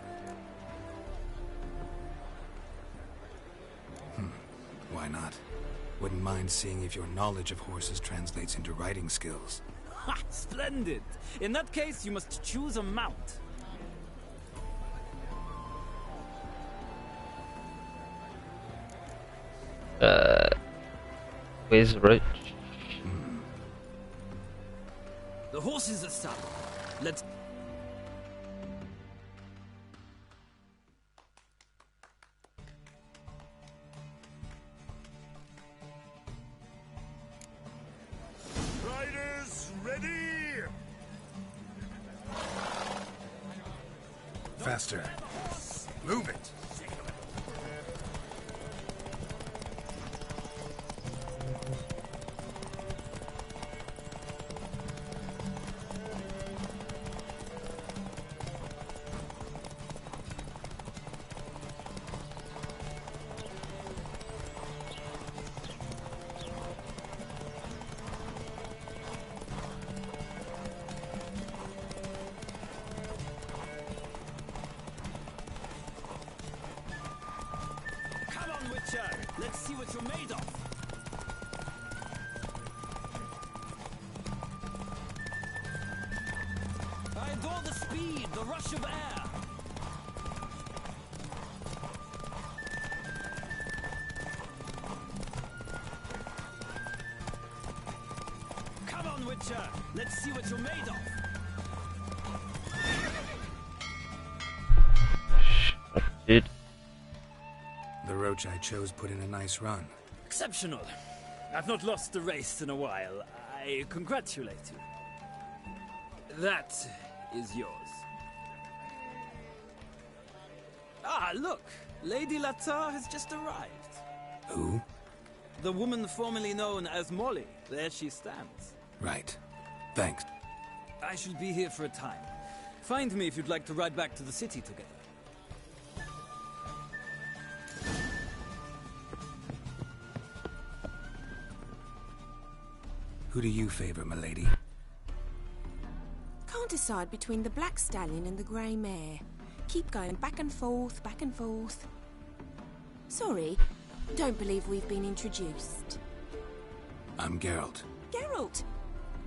Why not? Wouldn't mind seeing if your knowledge of horses translates into riding skills. Ha! Splendid! In that case, you must choose a mount. Where's Roach? The horse is a saddle. Let's... Riders, ready! Faster. Move it! Let's see what you're made of. I adore the speed, the rush of air. Come on, Witcher. Let's see what you're made of. Dude. The Roach I chose put in a nice run. Exceptional. I've not lost a race in a while. I congratulate you. That is yours. Ah, look! Lady Latar has just arrived. Who? The woman formerly known as Molly. There she stands. Right. Thanks. I shall be here for a time. Find me if you'd like to ride back to the city together. Who do you favor, milady? Can't decide between the Black Stallion and the Grey Mare. Keep going back and forth, back and forth. Sorry, don't believe we've been introduced. I'm Geralt. Geralt!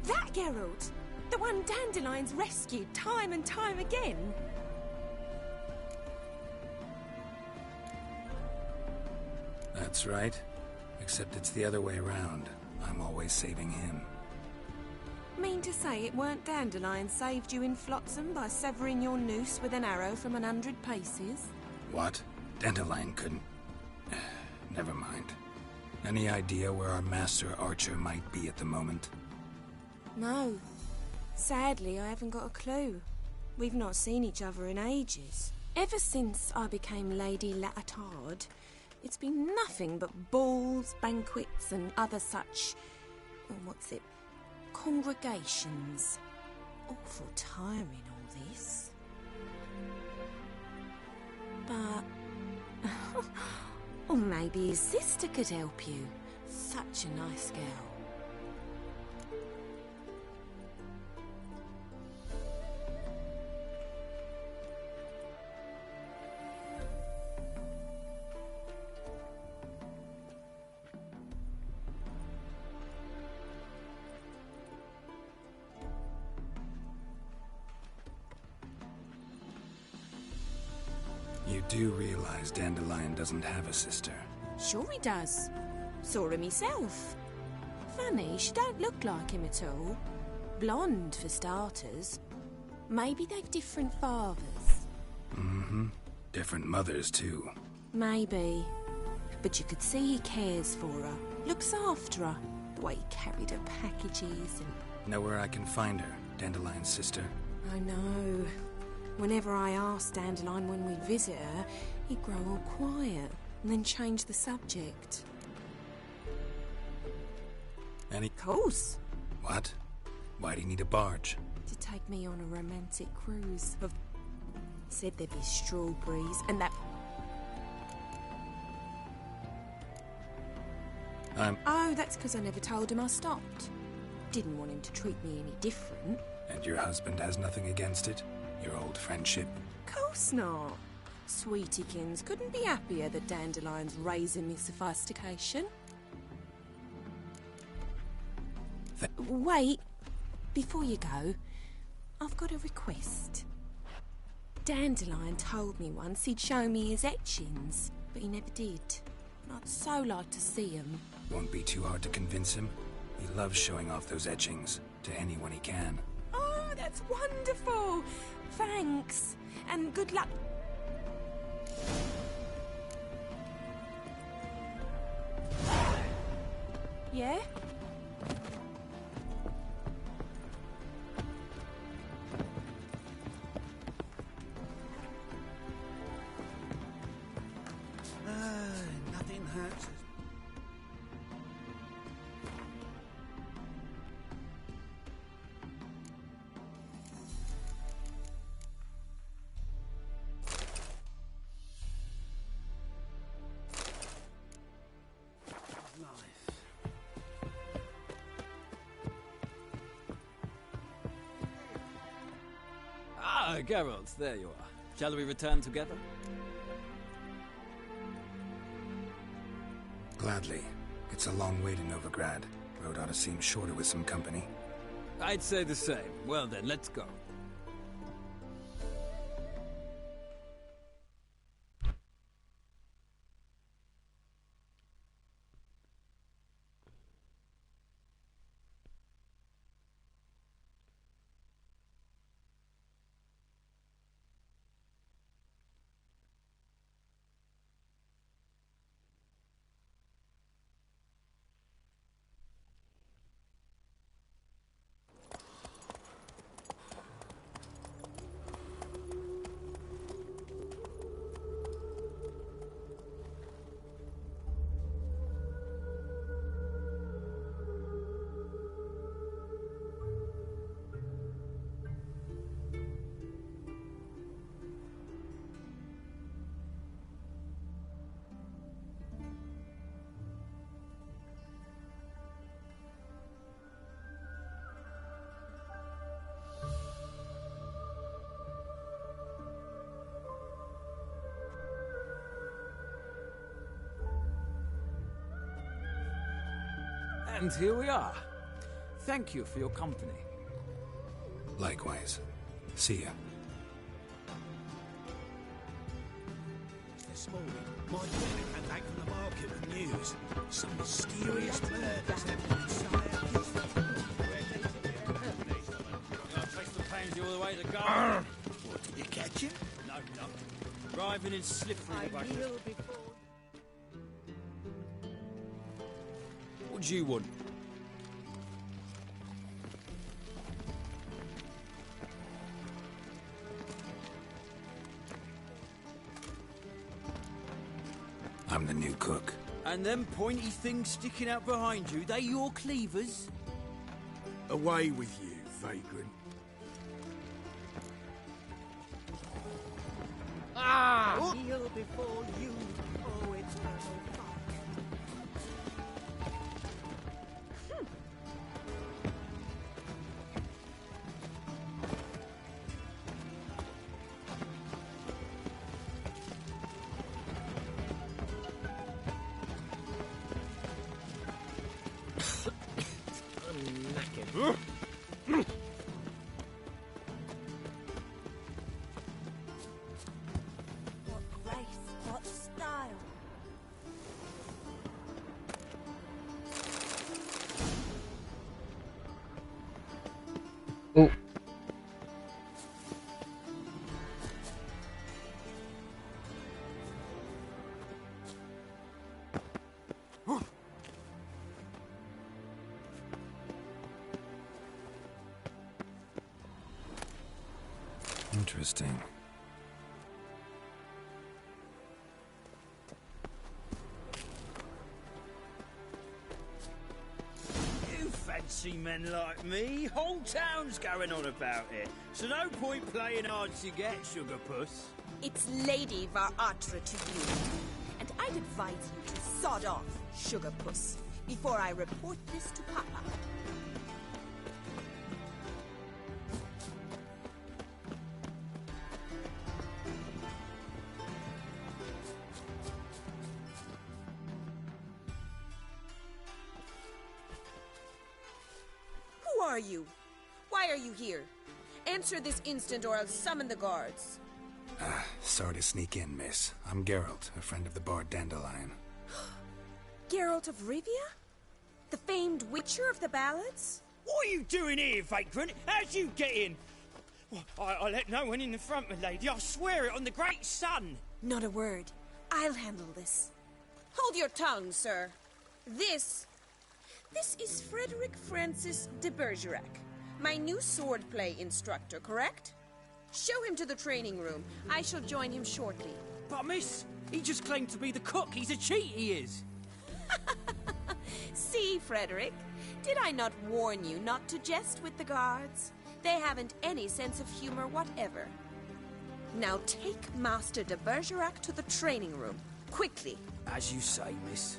That Geralt! The one Dandelion's rescued time and time again! That's right. Except it's the other way around. I'm always saving him. Mean to say it weren't Dandelion saved you in Flotsam by severing your noose with an arrow from 100 paces? What? Dandelion couldn't... Never mind. Any idea where our master archer might be at the moment? No. Sadly, I haven't got a clue. We've not seen each other in ages. Ever since I became Lady Latard, it's been nothing but balls, banquets, and other such... congregations. Awful tiring, all this. But... or maybe his sister could help you. Such a nice girl. do realize Dandelion doesn't have a sister. Sure he does. Saw him himself. Funny, she don't look like him at all. Blonde, for starters. Maybe they've different fathers. Mm-hmm. Different mothers, too. Maybe. But you could see he cares for her. Looks after her. The way he carried her packages and... Know where I can find her, Dandelion's sister? I know. Whenever I asked Dandelion when we'd visit her, he'd grow all quiet and then change the subject. Any... Course. What? Why do you need a barge? To take me on a romantic cruise. Said there'd be strawberries and that... Oh, that's because I never told him I stopped. Didn't want him to treat me any different. And your husband has nothing against it? Your old friendship? Course not. Sweetykins couldn't be happier that Dandelion's raising me sophistication. Wait, before you go, I've got a request. Dandelion told me once he'd show me his etchings, but he never did. I'd so like to see them. Won't be too hard to convince him. He loves showing off those etchings to anyone he can. Oh, that's wonderful! Thanks, and good luck. Yeah? Nothing hurts. Ah, Geralt, there you are. Shall we return together? Gladly. It's a long way to Novigrad. Road ought to seem shorter with some company. I'd say the same. Well then, let's go. And here we are. Thank you for your company. Likewise. See ya. This morning, my dad came back from the market with news. Some mysterious murders happening in some I'll take the pains you all the way to go. What, did you catch him? No, no. Driving in slippery bucket. What do you want? I'm the new cook. And them pointy things sticking out behind you, they your cleavers? Away with you, vagrant. Ah! Kneel before you, oh eternal fuck. Interesting. You fancy men like me? Whole town's going on about it. So no point playing hard to get, sugar puss. It's Lady Varatra to you. And I'd advise you to sod off, sugar puss, before I report this to Papa. Who are you? Why are you here? Answer this instant or I'll summon the guards. Sorry to sneak in, miss. I'm Geralt, a friend of the bard Dandelion. Geralt of Rivia? The famed witcher of the ballads? What are you doing here, vagrant? How'd you get in? Well, I let no one in the front, my lady. I swear it on the great sun. Not a word. I'll handle this. Hold your tongue, sir. This is Frederick Francis de Bergerac, my new swordplay instructor, correct? Show him to the training room. I shall join him shortly. But miss, he just claimed to be the cook. He's a cheat, he is. See, Frederick, did I not warn you not to jest with the guards? They haven't any sense of humor whatever. Now take Master de Bergerac to the training room, quickly. As you say, miss.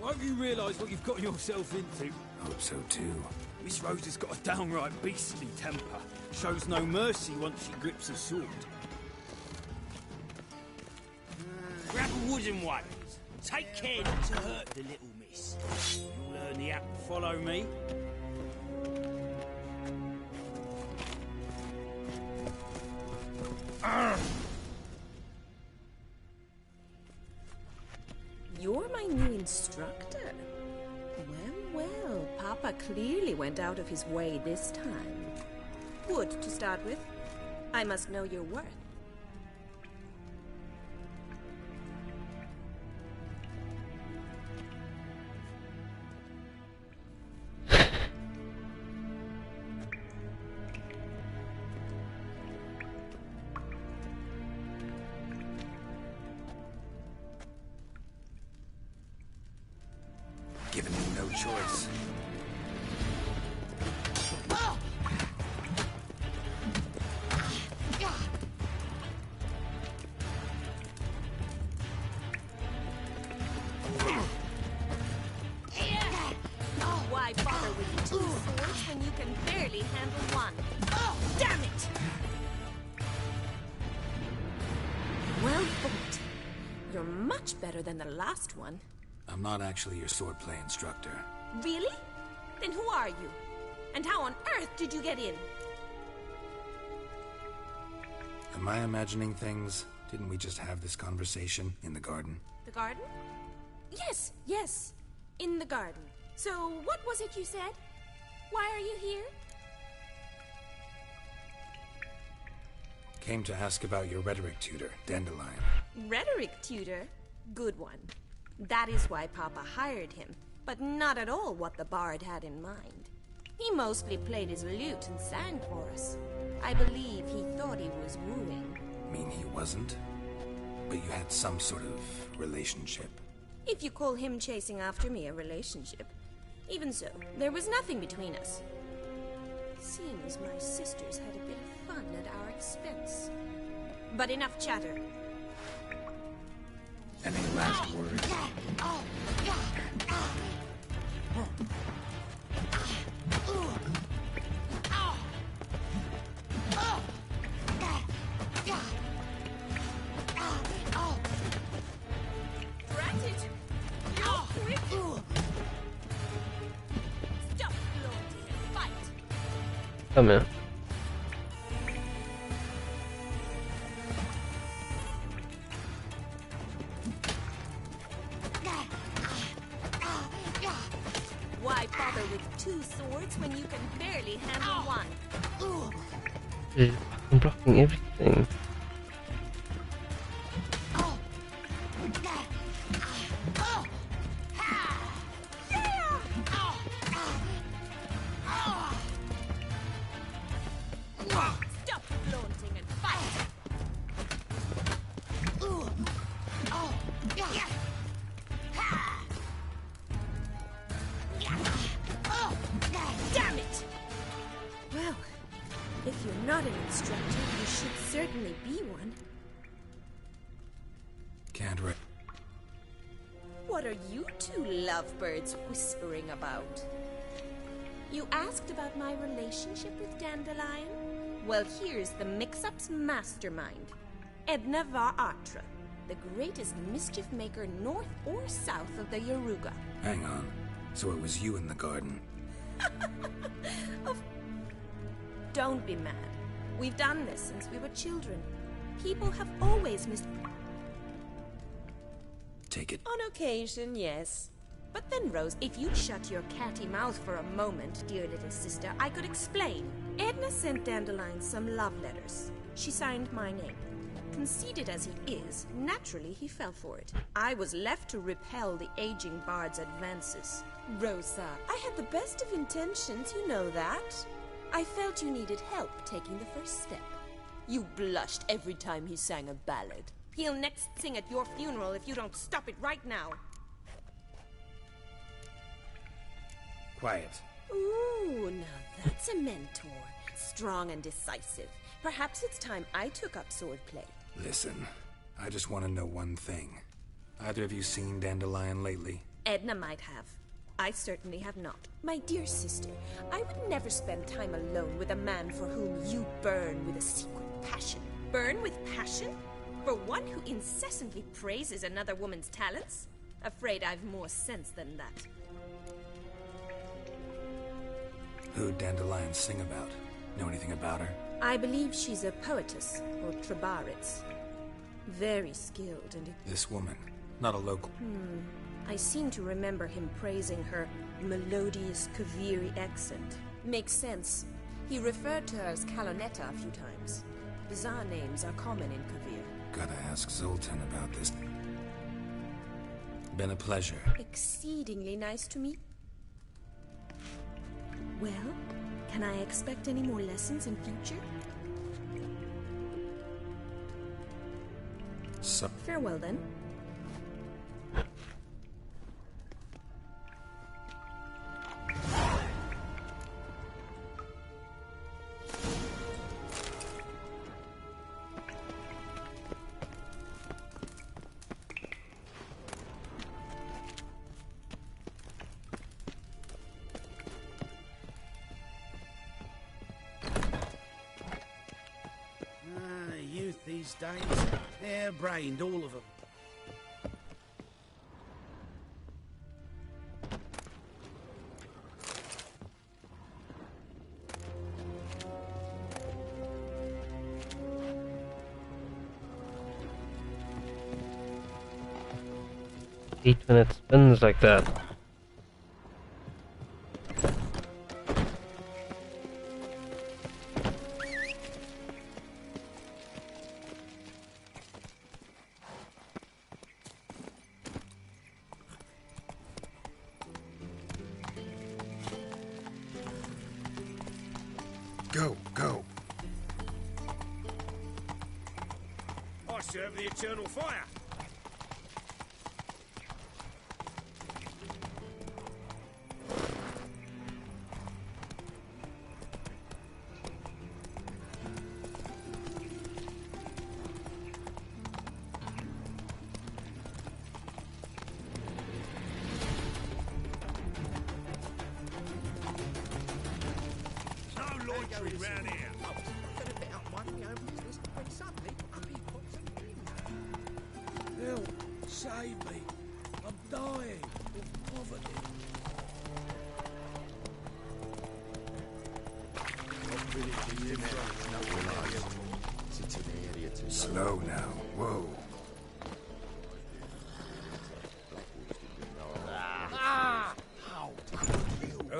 Won't you realise what you've got yourself into? Hope so too. Miss Rose has got a downright beastly temper. Shows no mercy once she grips a sword. Grab a wooden one. Take care not to hurt the little miss. You'll learn the act. Follow me. You're my new instructor. Well, Papa clearly went out of his way this time. Good to start with. I must know your worth. Given me no choice. Why bother with 2 swords when you can barely handle 1? Damn it! Well fought. You're much better than the last one. I'm not actually your swordplay instructor. Really? Then who are you? And how on earth did you get in? Am I imagining things? Didn't we just have this conversation in the garden? The garden? Yes. In the garden. So, what was it you said? Why are you here? Came to ask about your rhetoric tutor, Dandelion. Rhetoric tutor? Good one. That is why Papa hired him, but not at all what the bard had in mind. He mostly played his lute and sang for us. I believe he thought he was wooing. Mean he wasn't? But you had some sort of relationship. If you call him chasing after me a relationship. Even so, there was nothing between us. Seems my sisters had a bit of fun at our expense. But enough chatter. Any last words? Drat it! You're quick! Stop floating and fight! Come here. Why bother with 2 swords when you can barely handle one? I'm blocking everything. Stop flaunting and fight! Damn it! Well, if you're not an instructor, you should certainly be one. Can't re- What are you two lovebirds whispering about? You asked about my relationship with Dandelion? Well, here's the mix-up's mastermind. Edna var Atra, the greatest mischief maker north or south of the Yaruga. Hang on. So it was you in the garden. Don't be mad. We've done this since we were children. People have always Take it. On occasion, yes. But then, Rose, if you'd shut your catty mouth for a moment, dear little sister, I could explain. Edna sent Dandelion some love letters. She signed my name. Conceited as he is, naturally he fell for it. I was left to repel the aging bard's advances. Rosa, I had the best of intentions, you know that. I felt you needed help taking the first step. You blushed every time he sang a ballad. He'll next sing at your funeral if you don't stop it right now. Quiet. Ooh, now that's a mentor. Strong and decisive. Perhaps it's time I took up swordplay. Listen, I just want to know one thing. Either of you seen Dandelion lately? Edna might have. I certainly have not. My dear sister, I would never spend time alone with a man for whom you burn with a secret passion. Burn with passion? For one who incessantly praises another woman's talents? Afraid I've more sense than that. Who'd Dandelion sing about? Know anything about her? I believe she's a poetess, or Trebaritz. Very skilled and... This woman, not a local. I seem to remember him praising her melodious Kaviri accent. Makes sense. He referred to her as Kalonetta a few times. Bizarre names are common in Kavir. Gotta ask Zoltan about this. Been a pleasure. Exceedingly nice to meet. Well, can I expect any more lessons in future? So Farewell then. Youth these days, hair-brained, all of them. Hate when it spins like that. Go. I serve the eternal fire. Round here. Help, save me. I'm dying of poverty. Slow now. Whoa.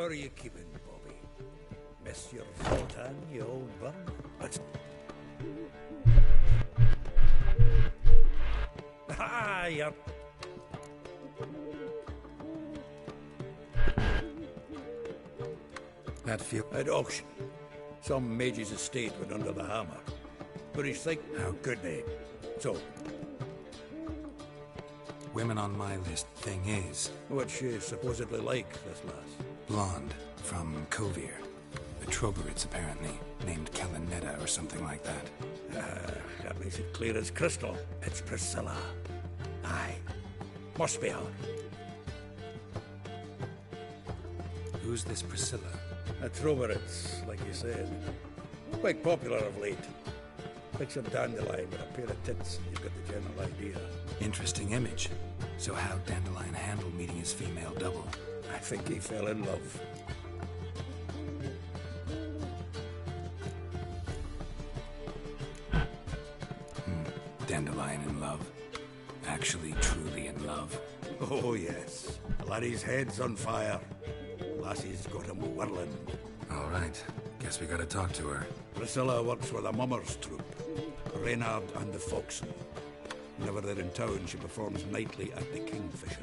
How are you keeping, Bobby? Miss your Zoltan, you old bum? Ah, yep. That feel At auction, some mage's estate went under the hammer. British think, how could they? So, women on my list. Thing is, what's she supposedly like, this lass? blonde from Kovir. The Troberids, apparently, named Kalanetta or something like that. That makes it clear as crystal. It's Priscilla. Aye. Must be her. Who's this Priscilla? A Troberids, like you said. Quite popular of late. Picture Dandelion with a pair of tits, and you've got the general idea. Interesting image. So how'd Dandelion handle meeting his female double? I think he fell in love. Dandelion in love. Actually, truly in love. Oh, yes. Laddie's head's on fire. Lassie's got him whirling. All right. Guess we gotta talk to her. Priscilla works with a mummers troupe. Reynard and the Foxen. Whenever they're in town, she performs nightly at the Kingfisher.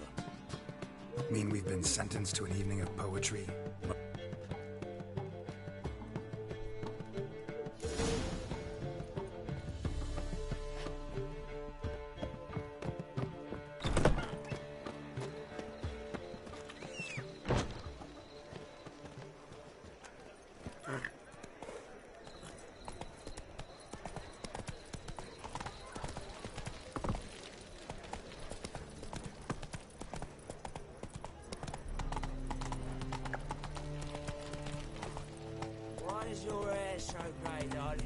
Mean we've been sentenced to an evening of poetry? Why is your hair so grey, darling?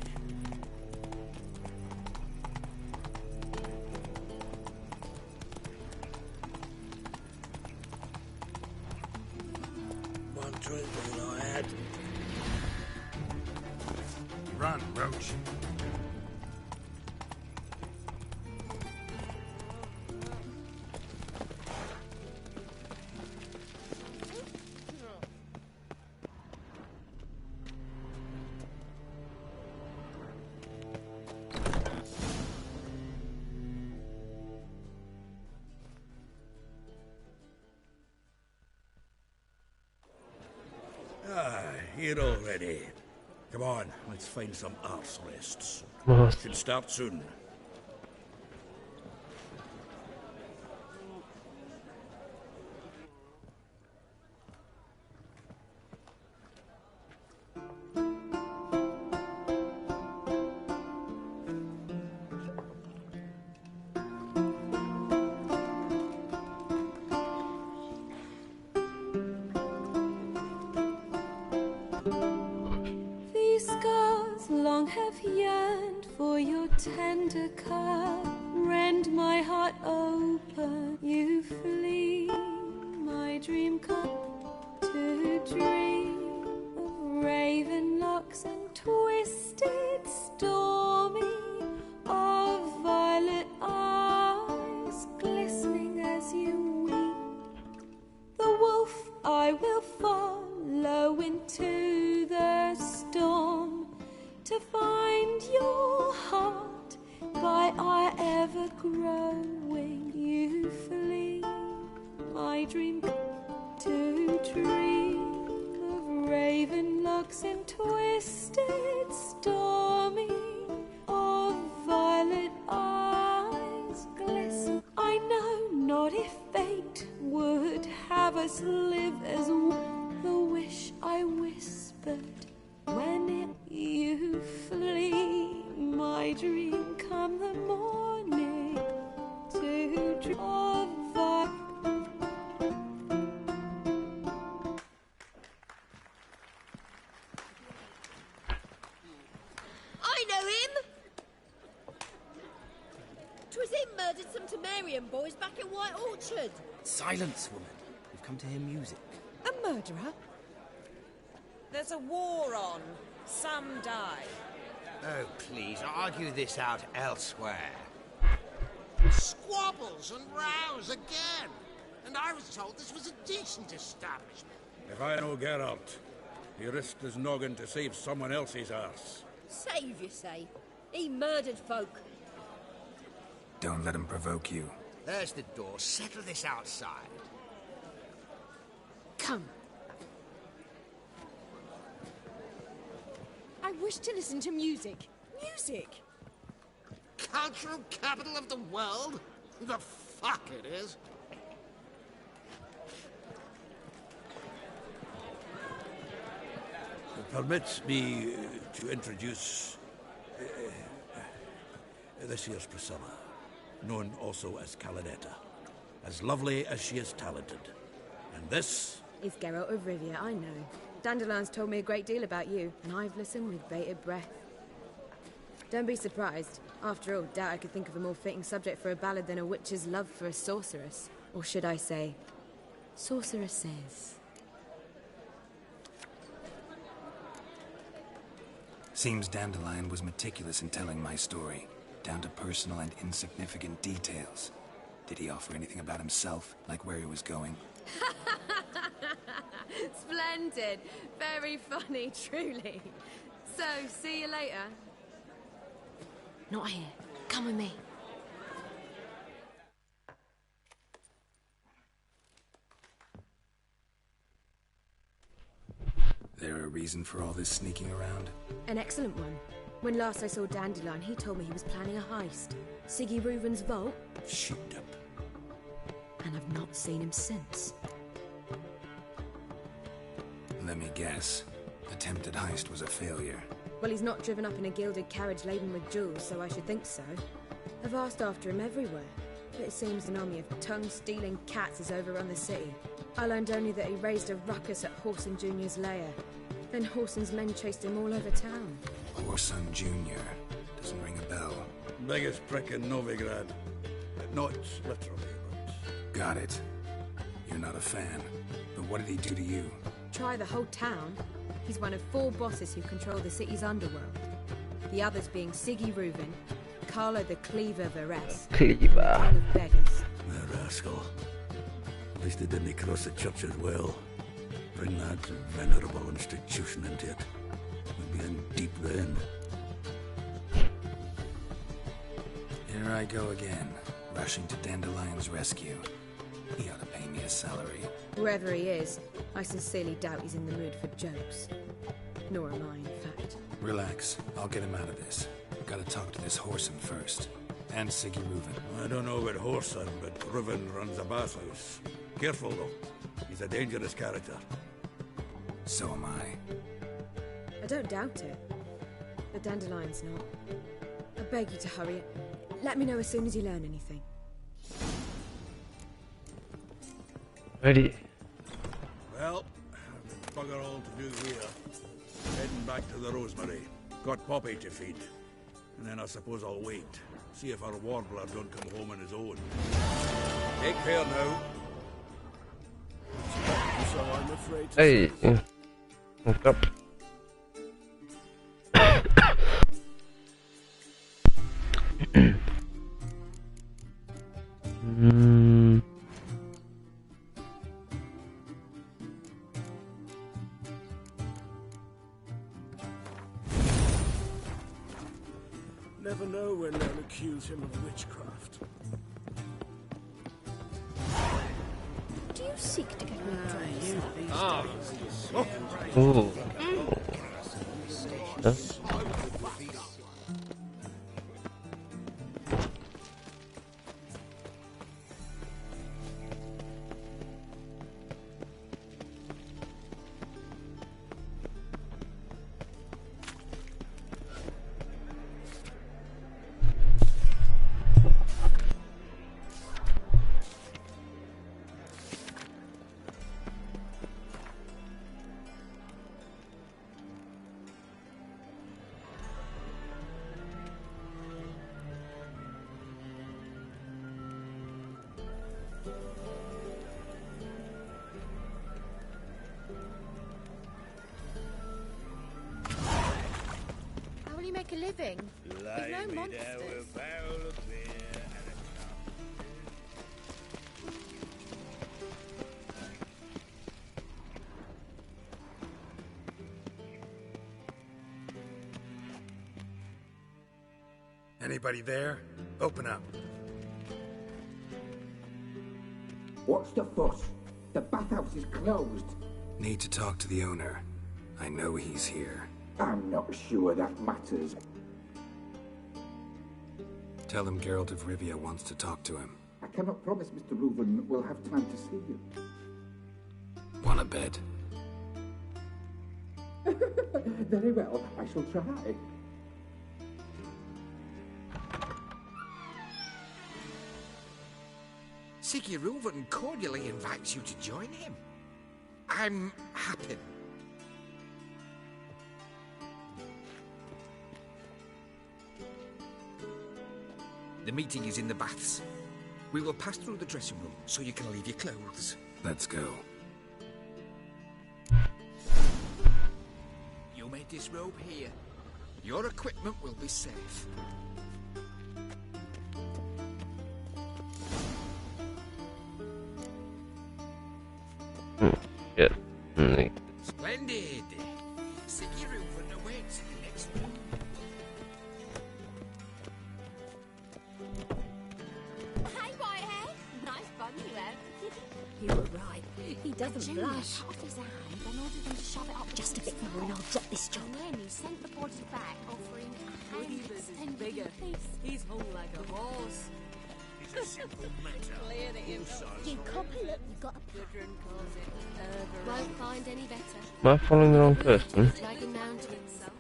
One drink all I had. Run, Roach. Here already. Come on, let's find some arse rests. Should start soon. These scars long have yearned for your tender curve. Rend my heart open, you flee. My dream come to dream of raven locks and twisted stormy, of violet eyes glistening as you weep. The wolf I will follow into the storm to find your heart by our ever growing you flee. My dream to dream of raven locks and twisted stormy, of violet eyes glisten. I know not if fate would have us live as the wish I whispered when you flee. My dream come the morning to dream of I know him! 'Twas him murdered some Temerian boys back in White Orchard. Silence, woman. We've come to hear music. A murderer? There's a war on. Some die. Oh, please, argue this out elsewhere. Squabbles and rows again. And I was told this was a decent establishment. If I know Geralt, he risked his noggin to save someone else's arse. Save, you say? He murdered folk. Don't let him provoke you. There's the door. Settle this outside. Come. I wish to listen to music. Music! Cultural capital of the world? The fuck it is. Permit me to introduce this here's Priscilla, known also as Calinetta. As lovely as she is talented. And this? It's Geralt of Rivia, I know. Dandelion's told me a great deal about you, and I've listened with bated breath. Don't be surprised. After all, doubt I could think of a more fitting subject for a ballad than a witch's love for a sorceress. Or should I say, sorceresses. Seems Dandelion was meticulous in telling my story, down to personal and insignificant details. Did he offer anything about himself, like where he was going? Splendid. Very funny, truly. So, see you later. Not here. Come with me. There a reason for all this sneaking around? An excellent one. When last I saw Dandelion, he told me he was planning a heist. Siggy Reuven's vault. Shoot up. And I've not seen him since. Let me guess. Attempted heist was a failure. Well, he's not driven up in a gilded carriage laden with jewels, so I should think so. I've asked after him everywhere, but it seems an army of tongue-stealing cats has overrun the city. I learned only that he raised a ruckus at Whoreson Jr.'s lair. Then Whoreson's men chased him all over town. Whoreson Jr. Doesn't ring a bell. Biggest prick in Novigrad. Not literally, but... Got it. You're not a fan. But what did he do to you? Try the whole town. He's one of 4 bosses who control the city's underworld. The others being Siggy Reuven, Carlo the Cleaver Varese, Cleaver. and of beggars. The rascal. At least he didn't cross the church as well. Bring that venerable institution into it. We'd be in deep then. Here I go again, rushing to Dandelion's rescue. He ought to pay me a salary. Wherever he is, I sincerely doubt he's in the mood for jokes. Nor am I, in fact. Relax. I'll get him out of this. Gotta talk to this Whoreson first. And Siggy Reuven. I don't know about Whoreson, but Reuven runs a bathhouse. Careful, though. He's a dangerous character. So am I. I don't doubt it. But Dandelion's not. I beg you to hurry it. Let me know as soon as you learn anything. Ready. Well, bugger all to do here. Heading back to the Rosemary. Got Poppy to feed. And then I suppose I'll wait. See if our warbler don't come home on his own. Take care now. So I'm afraid to Hey. What's up? never know when they'll accuse him of witchcraft. Do you seek to get me dressed? Ooh. Huh? How will you make a living? With no monsters. Anybody there? Open up. What's the fuss? The bathhouse is closed. Need to talk to the owner. I know he's here. I'm not sure that matters. Tell him Geralt of Rivia wants to talk to him. I cannot promise Mr. Reuven will have time to see you. Want a bed? Very well, I shall try. Siggy Reuven cordially invites you to join him. I'm happy. The meeting is in the baths. We will pass through the dressing room so you can leave your clothes. Let's go. You may disrobe here. Your equipment will be safe. Yeah. Splendid. Siggy Reuven awaits in the next room. Hey, Whitehead. Nice bun you have. You were right. He doesn't Junior blush. cut off his hand and ordered them to shove it up Just a bit more and I'll drop this job. And then he sent the body back, offering a hand extended bigger. piece. He's hung like a horse. It's a simple matter. Clear that You copper, look, you got a Gudrun calls it won't find any better. Am I following the wrong person? Dragon Mountain itself.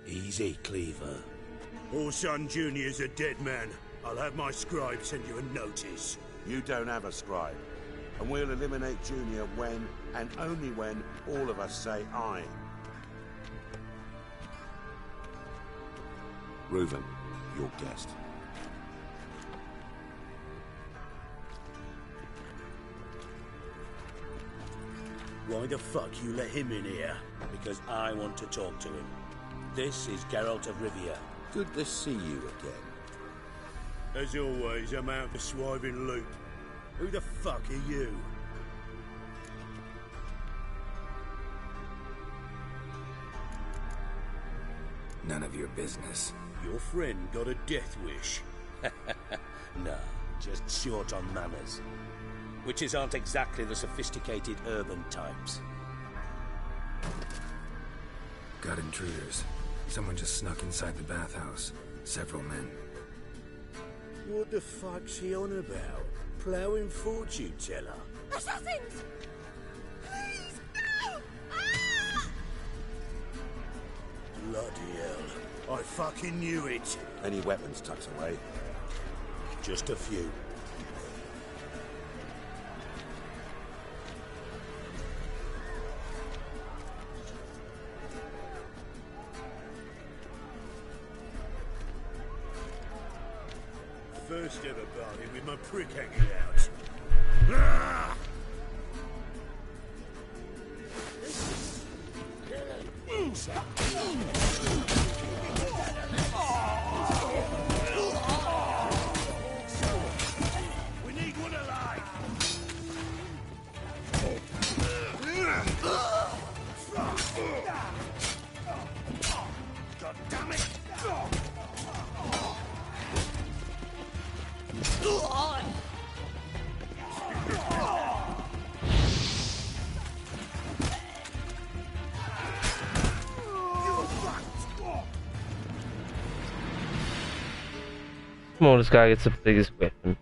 Easy, Cleaver. Orson Jr.'s a dead man. I'll have my scribe send you a notice. You don't have a scribe. And we'll eliminate Junior when, and only when, all of us say aye. Reuven, your guest. Why the fuck you let him in here? Because I want to talk to him. This is Geralt of Rivia. Good to see you again. As always, I'm out for swiving loot. Who the fuck are you? None of your business. Your friend got a death wish. No, just short on manners. Witches aren't exactly the sophisticated urban types. Got intruders. Someone just snuck inside the bathhouse. Several men. What the fuck's he on about? Ploughing fortune teller? Assassins! Please! No! Bloody hell. I fucking knew it. Any weapons tucked away? Just a few. First ever party with my prick hanging out. Ah! We need one alive. God damn it! Smallest guy gets the biggest weapon.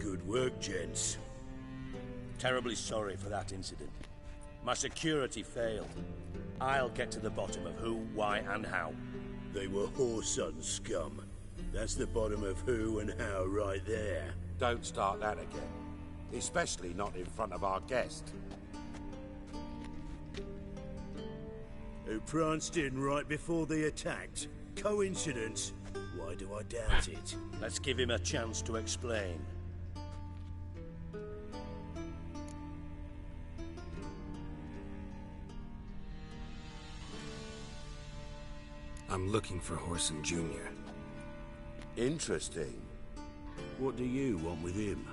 Good work, gents. Terribly sorry for that incident. My security failed. I'll get to the bottom of who, why, and how. They were whoreson scum. That's the bottom of who and how right there. Don't start that again. Especially not in front of our guest. Who pranced in right before they attacked. Coincidence? Why do I doubt it? Let's give him a chance to explain. I'm looking for Whoreson Jr. Interesting. What do you want with him?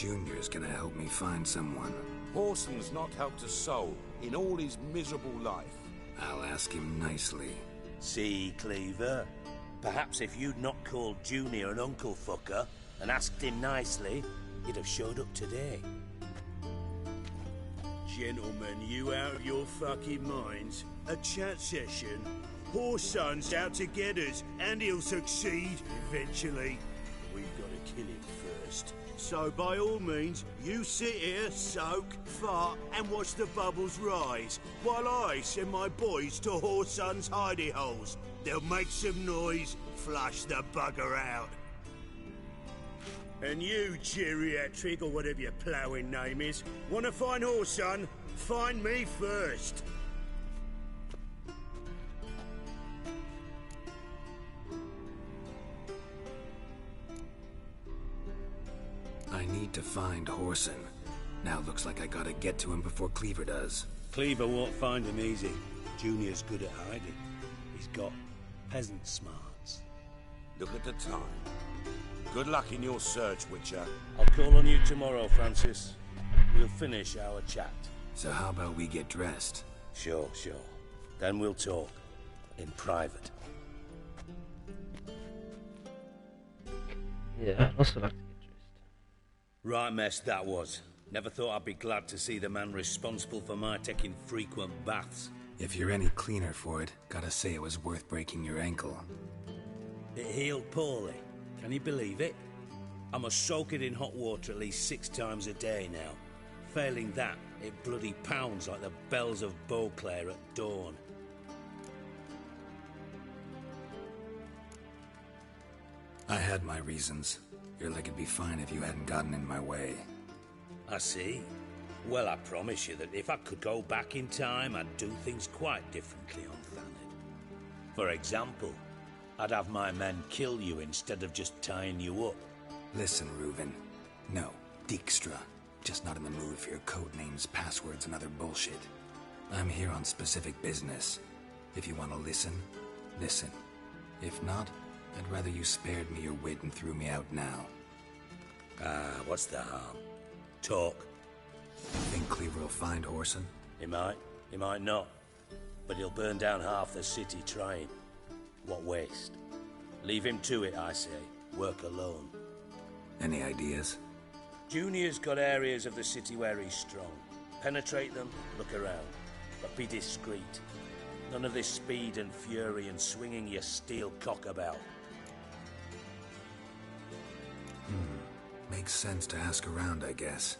Junior's gonna help me find someone. Horson's not helped a soul in all his miserable life. I'll ask him nicely. See, Cleaver? Perhaps if you'd not called Junior an uncle fucker and asked him nicely, he'd have showed up today. Gentlemen, you out of your fucking minds? A chat session? Horson's out to get us, and he'll succeed eventually. We've got to kill him first. So by all means, you sit here, soak, fart, and watch the bubbles rise, while I send my boys to Horson's hidey holes. They'll make some noise, flush the bugger out. And you, geriatric, or whatever your ploughing name is, want to find Horson? Find me first. I need to find Horson. Now looks like I gotta get to him before Cleaver does. Cleaver won't find him easy. Junior's good at hiding. He's got peasant smarts. Look at the time. Good luck in your search, Witcher. I'll call on you tomorrow, Francis. We'll finish our chat. So how about we get dressed? Sure. Then we'll talk. In private. Yeah, I'd also like to get dressed. Right mess that was. Never thought I'd be glad to see the man responsible for my taking frequent baths. If you're any cleaner for it, gotta say it was worth breaking your ankle. It healed poorly. Can you believe it? I must soak it in hot water at least 6 times a day now. Failing that, it bloody pounds like the bells of Beauclair at dawn. I had my reasons. Your leg would be fine if you hadn't gotten in my way. I see. Well, I promise you that if I could go back in time, I'd do things quite differently on Thanedd. For example, I'd have my men kill you instead of just tying you up. Listen, Reuven. No, Dijkstra. Just not in the mood for your code names, passwords, and other bullshit. I'm here on specific business. If you want to listen, listen. If not, I'd rather you spared me your wit and threw me out now. What's the harm? Talk. Think Cleaver will find Horson? He might not. But he'll burn down half the city trying. What waste? Leave him to it, I say. Work alone. Any ideas? Junior's got areas of the city where he's strong. Penetrate them, look around. But be discreet. None of this speed and fury and swinging your steel cock about. Makes sense to ask around, I guess.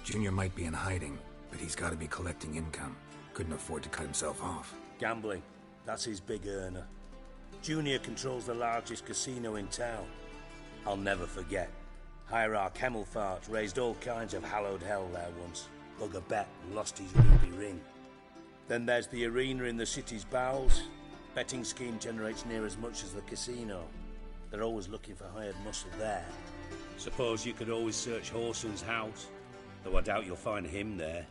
Junior might be in hiding, but he's gotta be collecting income. Couldn't afford to cut himself off. Gambling. That's his big earner. Junior controls the largest casino in town. I'll never forget. Hierarch Hemmelfart raised all kinds of hallowed hell there once. Bug a bet and lost his ruby ring. Then there's the arena in the city's bowels. Betting scheme generates near as much as the casino. They're always looking for hired muscle there. Suppose you could always search Horson's house, though I doubt you'll find him there.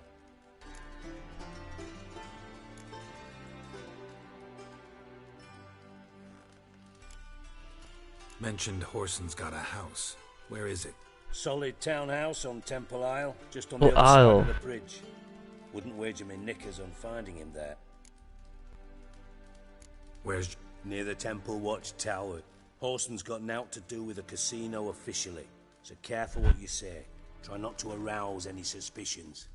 Mentioned Horson's got a house. Where is it? Solid townhouse on Temple Isle, just on Oh, the other Isle. side of the bridge. Wouldn't wager me knickers on finding him there. Where's... Near the Temple Watch Tower. Horson's got nought to do with the casino officially, so careful what you say. Try not to arouse any suspicions.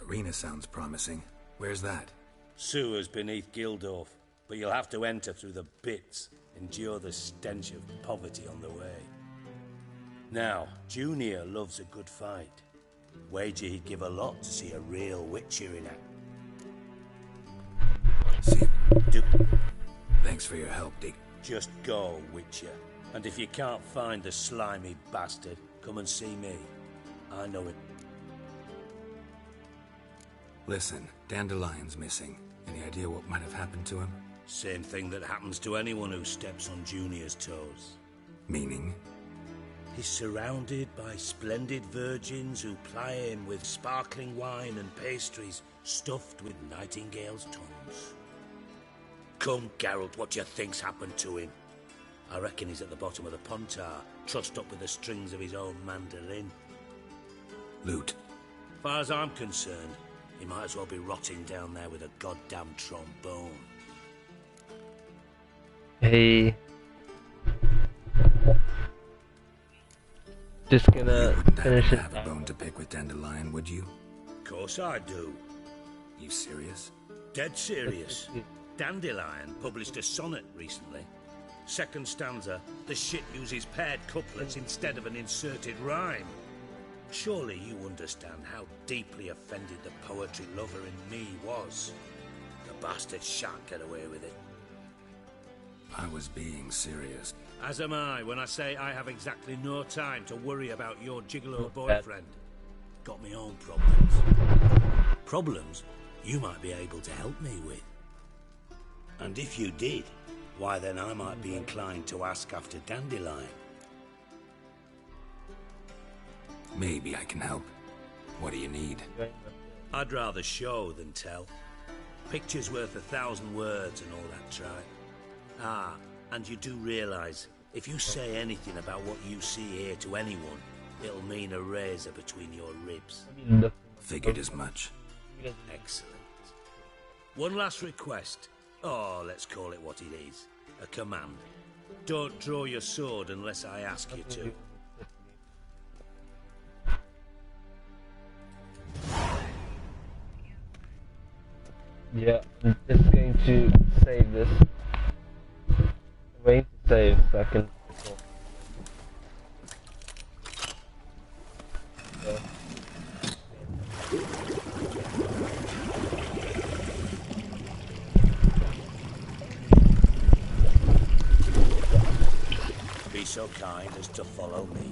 Arena sounds promising. Where's that? Sewers beneath Gildorf, but you'll have to enter through the bits, endure the stench of poverty on the way. Now, Junior loves a good fight. Wager he'd give a lot to see a real Witcher in act. See... Thanks for your help, Dick. Just go, Witcher. And if you can't find the slimy bastard, come and see me. I know it. Listen, Dandelion's missing. Any idea what might have happened to him? Same thing that happens to anyone who steps on Junior's toes. Meaning? He's surrounded by splendid virgins who ply him with sparkling wine and pastries stuffed with nightingales' tongues. Come, Geralt, what do you think's happened to him? I reckon he's at the bottom of the Pontar, trussed up with the strings of his own mandolin. Loot. As far as I'm concerned, he might as well be rotting down there with a goddamn trombone. Hey. Just gonna finish it. Have a bone to pick with Dandelion, would you? Of course I do. You serious? Dead serious. Dandelion published a sonnet recently. Second stanza, the shit uses paired couplets instead of an inserted rhyme. Surely you understand how deeply offended the poetry lover in me was. The bastard shan't get away with it. I was being serious. As am I when I say I have exactly no time to worry about your gigolo boyfriend. Got me own problems. Problems you might be able to help me with. And if you did, why then I might be inclined to ask after Dandelion. Maybe I can help. What do you need? I'd rather show than tell. Picture's worth 1,000 words and all that try. Ah, and you do realise, if you say anything about what you see here to anyone, it'll mean a razor between your ribs. Figured as much. Excellent. One last request. Oh, let's call it what it is. A command. Don't draw your sword unless I ask you to. Yeah, I'm just going to save this. Wait to save so I can. Be so kind as to follow me.